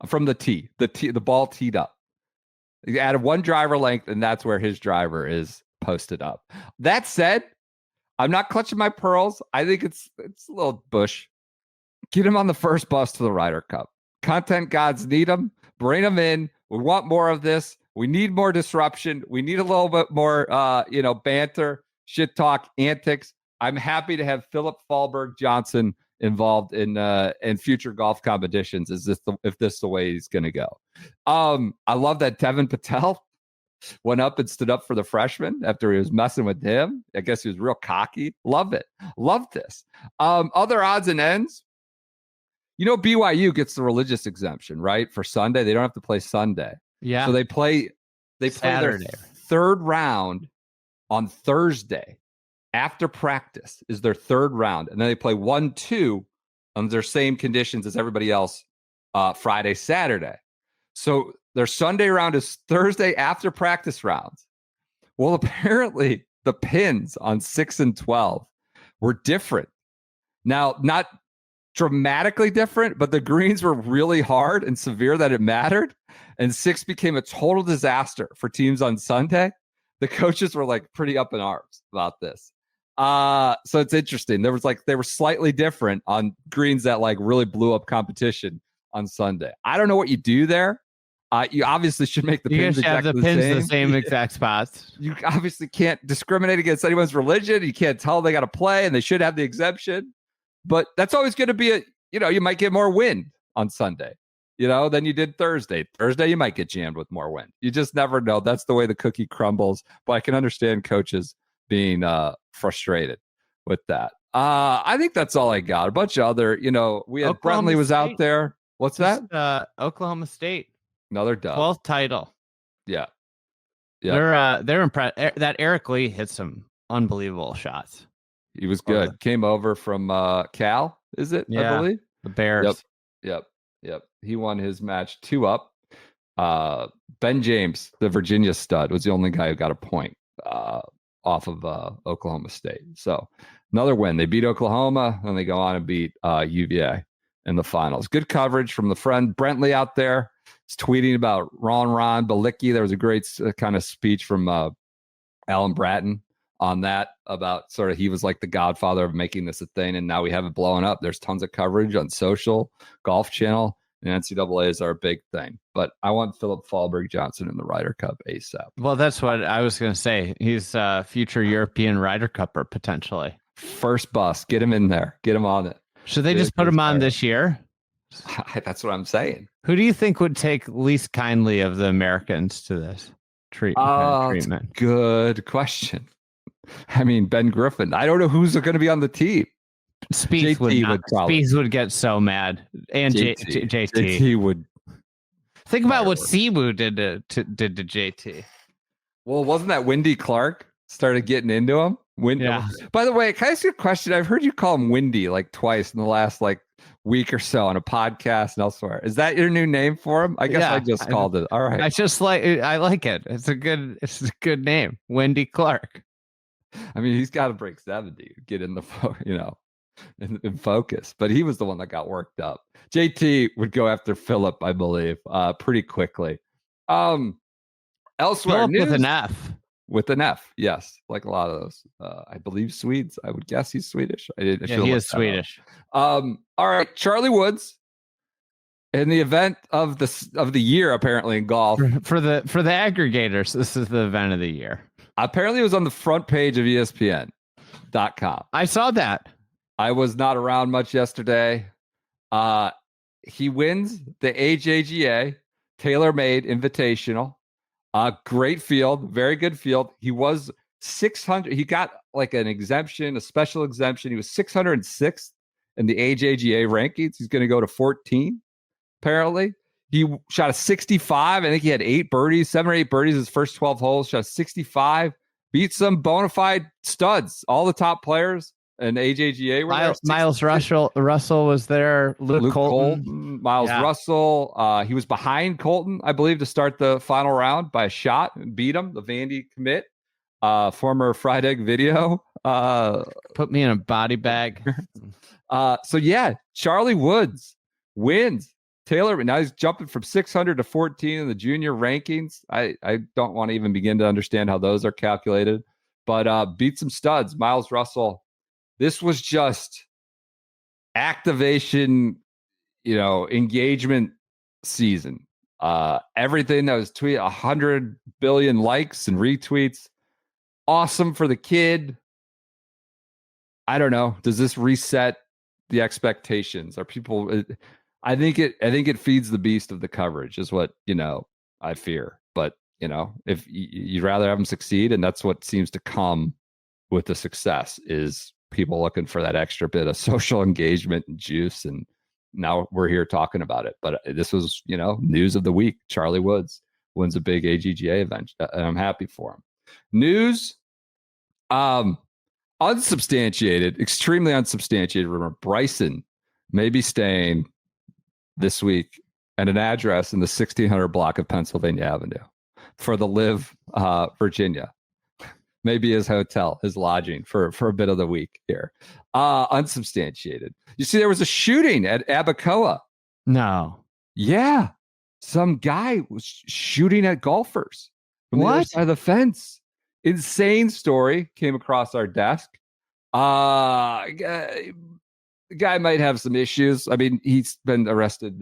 from the tee. The ball teed up. He added one driver length, and that's where his driver is posted up. That said, I'm not clutching my pearls. I think it's a little Bush. Get him on the first bus to the Ryder Cup. Content gods need him. Bring him in. We want more of this. We need more disruption. We need a little bit more, banter, shit talk, antics. I'm happy to have Philip Fallberg Johnson involved in future golf competitions. If this is the way he's going to go? I love that Devin Patel went up and stood up for the freshman after he was messing with him. I guess he was real cocky. Love it. Love this. Other odds and ends. BYU gets the religious exemption, right? For Sunday. They don't have to play Sunday. Yeah. So they play Saturday. Their third round on Thursday. After practice is their third round. And then they play 1-2 under their same conditions as everybody else Friday, Saturday. So their Sunday round is Thursday after practice rounds. Well, apparently the pins on 6 and 12 were different. Now, not dramatically different, but the greens were really hard and severe that it mattered. And 6 became a total disaster for teams on Sunday. The coaches were like pretty up in arms about this. So it's interesting. They were slightly different on greens that like really blew up competition on Sunday. I don't know what you do there. You obviously should make the pins exactly the same exact spots. You obviously can't discriminate against anyone's religion. You can't tell they got to play, and they should have the exemption. But that's always going to be you might get more wind on Sunday, than you did Thursday. Thursday, you might get jammed with more wind. You just never know. That's the way the cookie crumbles. But I can understand coaches being frustrated with that. I think that's all I got. A bunch of other, we had Brentley was out there. What's that? Oklahoma State. Another dub. 12th title. Yeah. They're impressed. That Eric Lee hit some unbelievable shots. He was good. Came over from Cal, is it? Yeah, I believe. The Bears. Yep. He won his match 2 up. Ben James, the Virginia stud, was the only guy who got a point off of Oklahoma State. So another win. They beat Oklahoma, and they go on and beat UVA in the finals. Good coverage from the friend Brentley out there. He's tweeting about Ron Balicki. There was a great kind of speech from Alan Bratton on that about sort of he was like the godfather of making this a thing, and now we have it blowing up. There's tons of coverage on social, Golf Channel, and NCAAs are a big thing. But I want Philip Fallberg Johnson in the Ryder Cup ASAP. Well, that's what I was going to say. He's a future European Ryder Cupper, potentially. First bus. Get him in there. Get him on it. Should they just put him on this year? That's what I'm saying. Who do you think would take least kindly of the Americans to this treatment? Good question. I mean, Ben Griffin. I don't know who's going to be on the team. Spieth would get so mad, and JT. JT would. Think about what Siwoo did to JT. Well, wasn't that Wendy Clark started getting into him? Yeah. By the way, can I ask you a question? I've heard you call him Windy like twice in the last week or so on a podcast and elsewhere. Is that your new name for him? I guess I just called it. All right. I like it. It's a good name, Wendy Clark. I mean, he's got to break 70, get in the in focus. But he was the one that got worked up. JT would go after Philip, I believe, pretty quickly. Elsewhere, Philip news, with an F. With an F, yes, like a lot of those. I believe Swedes. I would guess he's Swedish. He is Swedish. All right, Charlie Woods, in the event of the year, apparently in golf for the aggregators, this is the event of the year. Apparently, it was on the front page of ESPN.com. I saw that. I was not around much yesterday. He wins the AJGA TaylorMade Invitational. Great field, very good field. He was 600. He got like an exemption, a special exemption. He was 606th in the AJGA rankings. He's going to go to 14, apparently. He shot a 65. I think he had 7 or 8 birdies his first 12 holes. Shot a 65. Beat some bona fide studs, all the top players and AJGA were there. Miles Russell was there. Luke Colton, Miles Russell. He was behind Colton, I believe, to start the final round by a shot and beat him. The Vandy commit, former Fried Egg Video. Put me in a body bag. So yeah, Charlie Woods wins. Taylor, now he's jumping from 600 to 14 in the junior rankings. I don't want to even begin to understand how those are calculated, but beat some studs. Miles Russell. This was just activation, engagement season. Everything that was tweeted, 100 billion likes and retweets. Awesome for the kid. I don't know. Does this reset the expectations? Are people? I think it feeds the beast of the coverage, is what I fear. But if you'd rather have them succeed, and that's what seems to come with the success, is people looking for that extra bit of social engagement and juice. And now we're here talking about it. But this was news of the week. Charlie Woods wins a big AJGA event, and I'm happy for him. News, unsubstantiated, extremely unsubstantiated rumor. Bryson may be staying this week at an address in the 1600 block of Pennsylvania Avenue for the LIV Virginia. Maybe his hotel, his lodging for a bit of the week here. Unsubstantiated. You see, there was a shooting at Abacoa. No. Yeah. Some guy was shooting at golfers from the other side of the fence. Insane story came across our desk. The guy might have some issues. I mean, he's been arrested.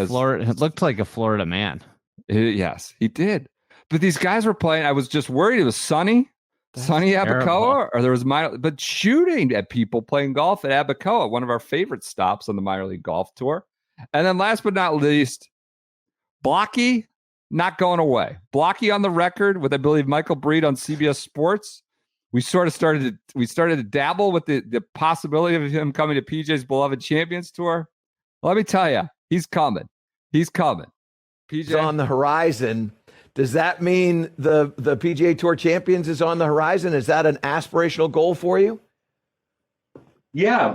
Florida. It looked like a Florida man. Yes, he did. But these guys were playing. I was just worried it was sunny Abacoa, or there was but shooting at people playing golf at Abacoa, one of our favorite stops on the minor league golf tour. And then last but not least, Blockie not going away. Blockie on the record with, I believe, Michael Breed on CBS Sports. We started to dabble with the possibility of him coming to PJ's beloved Champions Tour. Let me tell you, he's coming. PJ is on the horizon. Does that mean the PGA Tour Champions is on the horizon? Is that an aspirational goal for you? Yeah.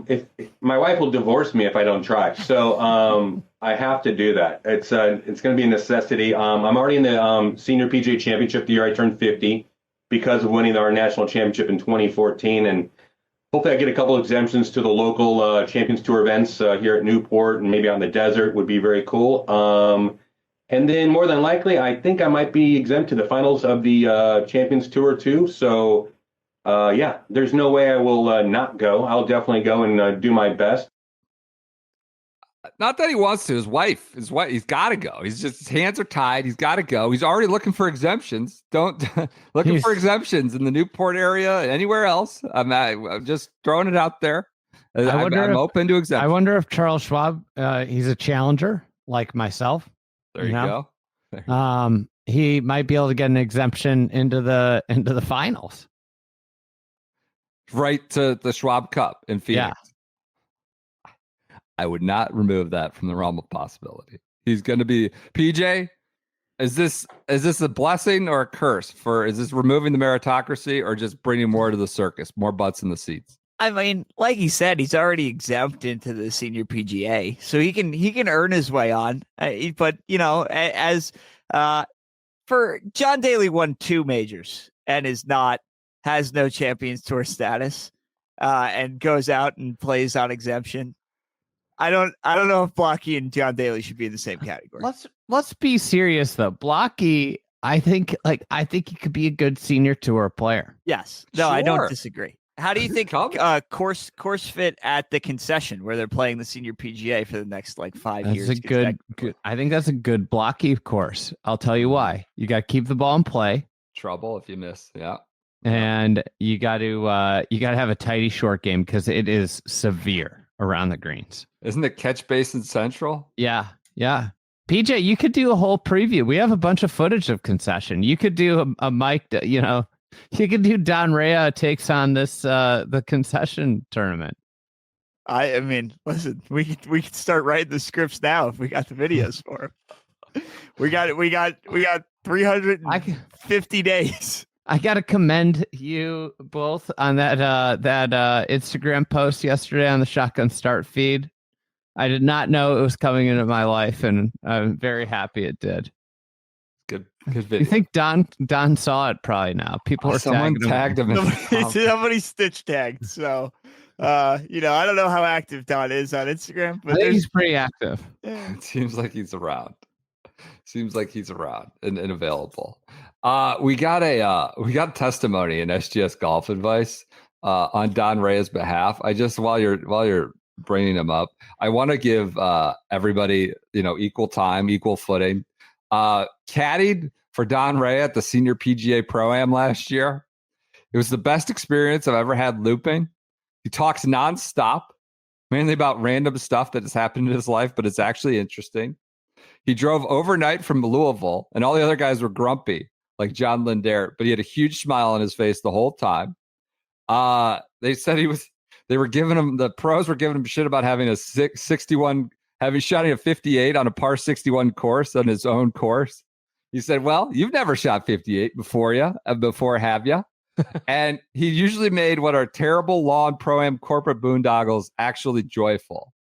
If my wife will divorce me if I don't try, so I have to do that. It's going to be a necessity. I'm already in the Senior PGA Championship the year I turned 50. Because of winning our national championship in 2014. And hopefully I get a couple exemptions to the local Champions Tour events here at Newport and maybe on the desert would be very cool. And then more than likely, I think I might be exempt to the finals of the Champions Tour too. So yeah, there's no way I will not go. I'll definitely go and do my best. Not that he wants to. His wife, he's got to go. His hands are tied. He's got to go. He's already looking for exemptions. For exemptions in the Newport area, anywhere else. I'm just throwing it out there. I'm open to exemptions. I wonder if Charles Schwab, he's a challenger like myself. There you go. He might be able to get an exemption into the finals. Right to the Schwab Cup in Phoenix. Yeah. I would not remove that from the realm of possibility. He's going to be PJ. Is this a blessing or a curse? Is this removing the meritocracy or just bringing more to the circus, more butts in the seats? I mean, like he said, he's already exempt into the Senior PGA, so he can earn his way on. But as for John Daly won 2 majors and has no Champions Tour status, and goes out and plays on exemption. I don't know if Blockie and John Daly should be in the same category. Let's be serious though. Blockie, I think he could be a good Senior Tour player. Yes. No, sure. I don't disagree. How do you think course fit at the concession where they're playing the Senior PGA for the next 5 years? I think that's a good Blockie course. I'll tell you why. You got to keep the ball in play. Trouble if you miss. Yeah. And you got to have a tighty short game because it is severe around the greens. Isn't it Catch Basin Central? Yeah. PJ, you could do a whole preview. We have a bunch of footage of concession. You could do a mic, you could do Don Rea takes on this the concession tournament. I mean, listen, we could start writing the scripts now if we got the videos for him. We got 350 days. I gotta commend you both on that Instagram post yesterday on the Shotgun Start feed. I did not know it was coming into my life, and I'm very happy it did. Good video. You think Don saw it probably now? People are someone tagged him. Somebody stitch tagged. So, I don't know how active Don is on Instagram, but I think he's pretty active. It seems like he's around. And available. We got testimony in SGS Golf Advice on Don Rey's behalf. I just while you're bringing him up, I want to give everybody equal time, equal footing. Caddied for Don Ray at the Senior PGA Pro-Am last year. It was the best experience I've ever had looping. He talks nonstop, mainly about random stuff that has happened in his life, but it's actually interesting. He drove overnight from Louisville, and all the other guys were grumpy, like John Lindare, but he had a huge smile on his face the whole time. They said the pros were giving him shit about having a 61, shotting a 58 on a par 61 course on his own course. He said, well, you've never shot 58 before, have you? And he usually made what are terrible lawn pro-am corporate boondoggles actually joyful.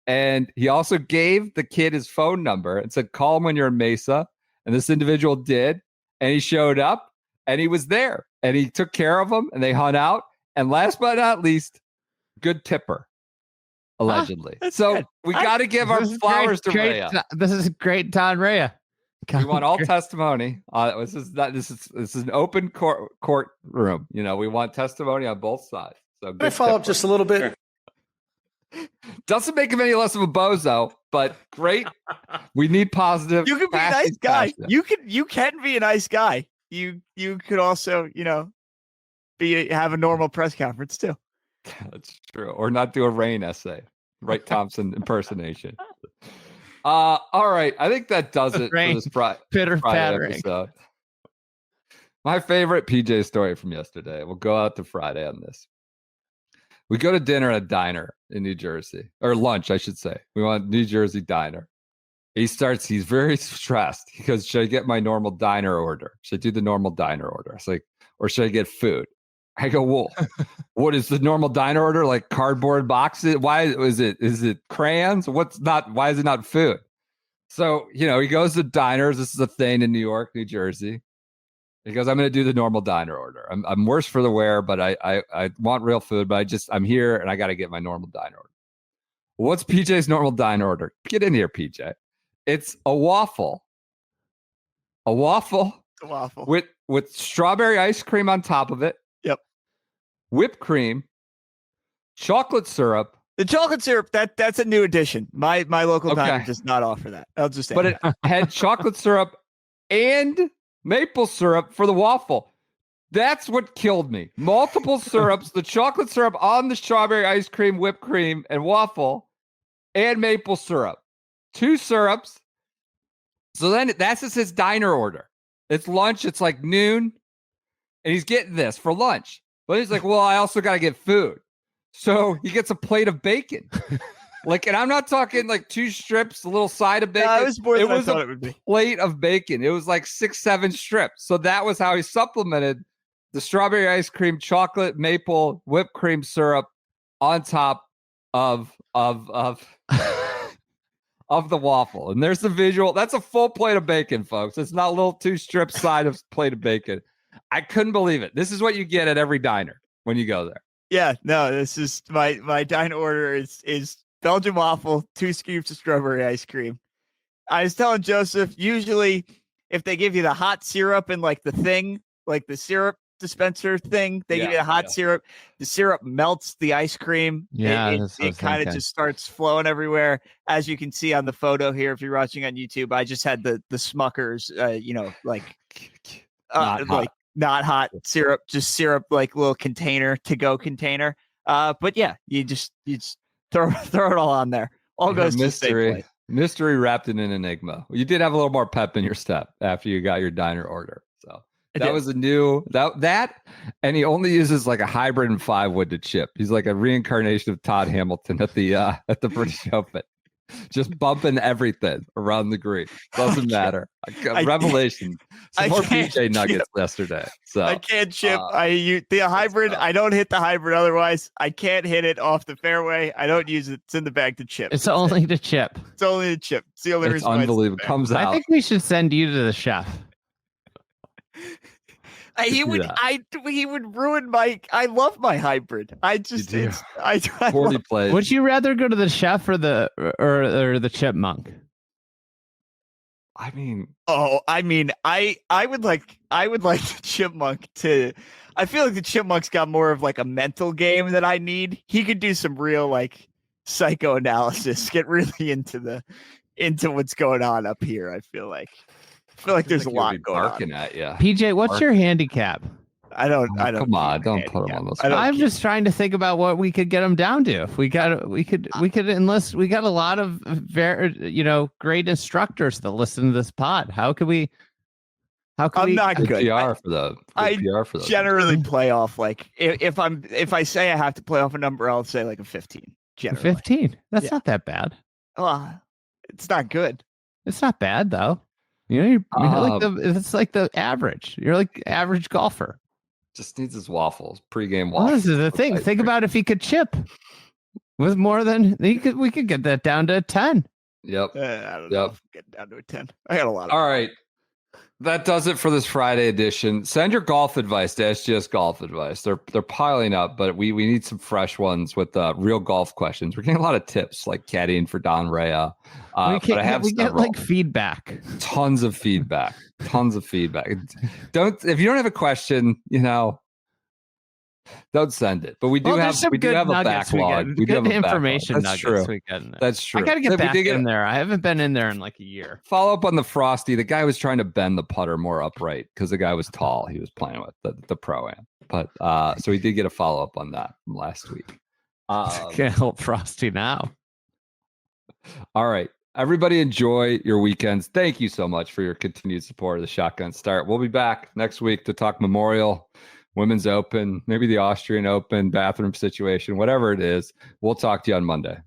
And he also gave the kid his phone number and said, call him when you're in Mesa. And this individual did. And he showed up and he was there and he took care of him and they hung out. And last but not least, good tipper, allegedly. So we got to give our flowers to Rhea. This is great, Don Rhea. We want all testimony. This is an open court room. We want testimony on both sides. So Can I follow up just a little bit? Doesn't make him any less of a bozo, but great. We need positive. You can be a nice guy. You can be a nice guy. You could also, have a normal press conference too. That's true. Or not do a Rain essay. Write Thompson impersonation. All right. I think that does it for this Friday episode. My favorite PJ story from yesterday. We'll go out to Friday on this. We go to dinner at a diner in New Jersey, or lunch, I should say. We want New Jersey diner. He's very stressed. He goes, should I get my normal diner order? Should I do the normal diner order? It's like, or should I get food? I go, well, what is the normal diner order? Like cardboard boxes? Why is it crayons? Why is it not food? So, he goes to diners. This is a thing in New York, New Jersey. He goes, I'm going to do the normal diner order. I'm worse for the wear, but I want real food, but I'm here and I got to get my normal diner order. What's PJ's normal diner order? Get in here, PJ. It's a waffle. A waffle with strawberry ice cream on top of it. Yep. Whipped cream, chocolate syrup. The chocolate syrup, that's a new addition. My local diner does not offer that. I'll just say. But it had chocolate syrup and maple syrup for the waffle. That's what killed me. Multiple syrups, the chocolate syrup on the strawberry ice cream, whipped cream, and waffle, and maple syrup. 2 syrups. So then that's just his diner order. It's lunch. It's like noon. And he's getting this for lunch. But he's like, well, I also got to get food. So he gets a plate of bacon. And I'm not talking like 2 strips, a little side of bacon. No, it was more than I thought it would be. Plate of bacon. It was like 6-7 strips. So that was how he supplemented the strawberry ice cream, chocolate, maple, whipped cream syrup on top of the waffle. And there's the visual. That's a full plate of bacon, folks. It's not a little 2 strip side of plate of bacon. I couldn't believe it. This is what you get at every diner when you go there. Yeah, no, this is my diner order is Belgian waffle, 2 scoops of strawberry ice cream. I was telling Joseph, usually if they give you the hot syrup and like the thing, like the syrup dispenser thing, they give you the hot syrup. The syrup melts the ice cream. Yeah, it kind of just starts flowing everywhere. As you can see on the photo here, if you're watching on YouTube, I just had the Smuckers, not hot syrup, just syrup, like little container, to-go container. But yeah, you just throw it all on there. All goes to the same place. Mystery wrapped in an enigma. You did have a little more pep in your step after you got your diner order. So that was a new that, and he only uses like a hybrid and 5 wood to chip. He's like a reincarnation of Todd Hamilton at the British Open. just bumping everything around the green. Doesn't matter. Revelation. Some more PJ Nuggets yesterday. So I can't chip. The hybrid. I don't hit the hybrid. Otherwise, I can't hit it off the fairway. I don't use it. It's in the bag to chip. It's only to chip. It's only to chip. It's the only it's reason. Unbelievable. Comes out. I think we should send you to the chef. He would ruin my. I love my hybrid. I just. I 40 plays. Would you rather go to the chef or the chipmunk? I mean, I would like the chipmunk to. I feel like the chipmunk's got more of like a mental game that I need. He could do some real like psychoanalysis, get really into what's going on up here. I feel like there's a lot going on. At you. PJ, what's your handicap? I don't. Come on, don't put him on those. I'm just trying to think about what we could get him down to. If we could enlist. We got a lot of great instructors that listen to this pod. How could we? I'm not good. PR for the. I PR for those. Generally play off like if I say I have to play off a number, I'll say like a 15. Generally. 15. That's not that bad. It's not good. It's not bad though. You're it's like the average. You're like average golfer. Just needs his waffles. Pre-game waffles. Well, this is the thing. Think about if he could chip with more than we could get that down to a 10. Yep. I don't know. Get down to a 10. I got a lot of. All right. That does it for this Friday edition. Send your golf advice to SGS Golf Advice. They're piling up, but we need some fresh ones with real golf questions. We're getting a lot of tips like caddying for Don Rea. But I have get like feedback. Tons of feedback. If you don't have a question, don't send it. But we do have a backlog. We do have information nuggets. True. That's true. I got to get back in there. I haven't been in there in like a year. Follow up on the Frosty. The guy was trying to bend the putter more upright because the guy was tall. He was playing with the Pro-Am. But so he did get a follow up on that from last week. Can't help Frosty now. All right. Everybody enjoy your weekends. Thank you so much for your continued support of the Shotgun Start. We'll be back next week to talk Memorial, Women's Open, maybe the Austrian Open, bathroom situation, whatever it is. We'll talk to you on Monday.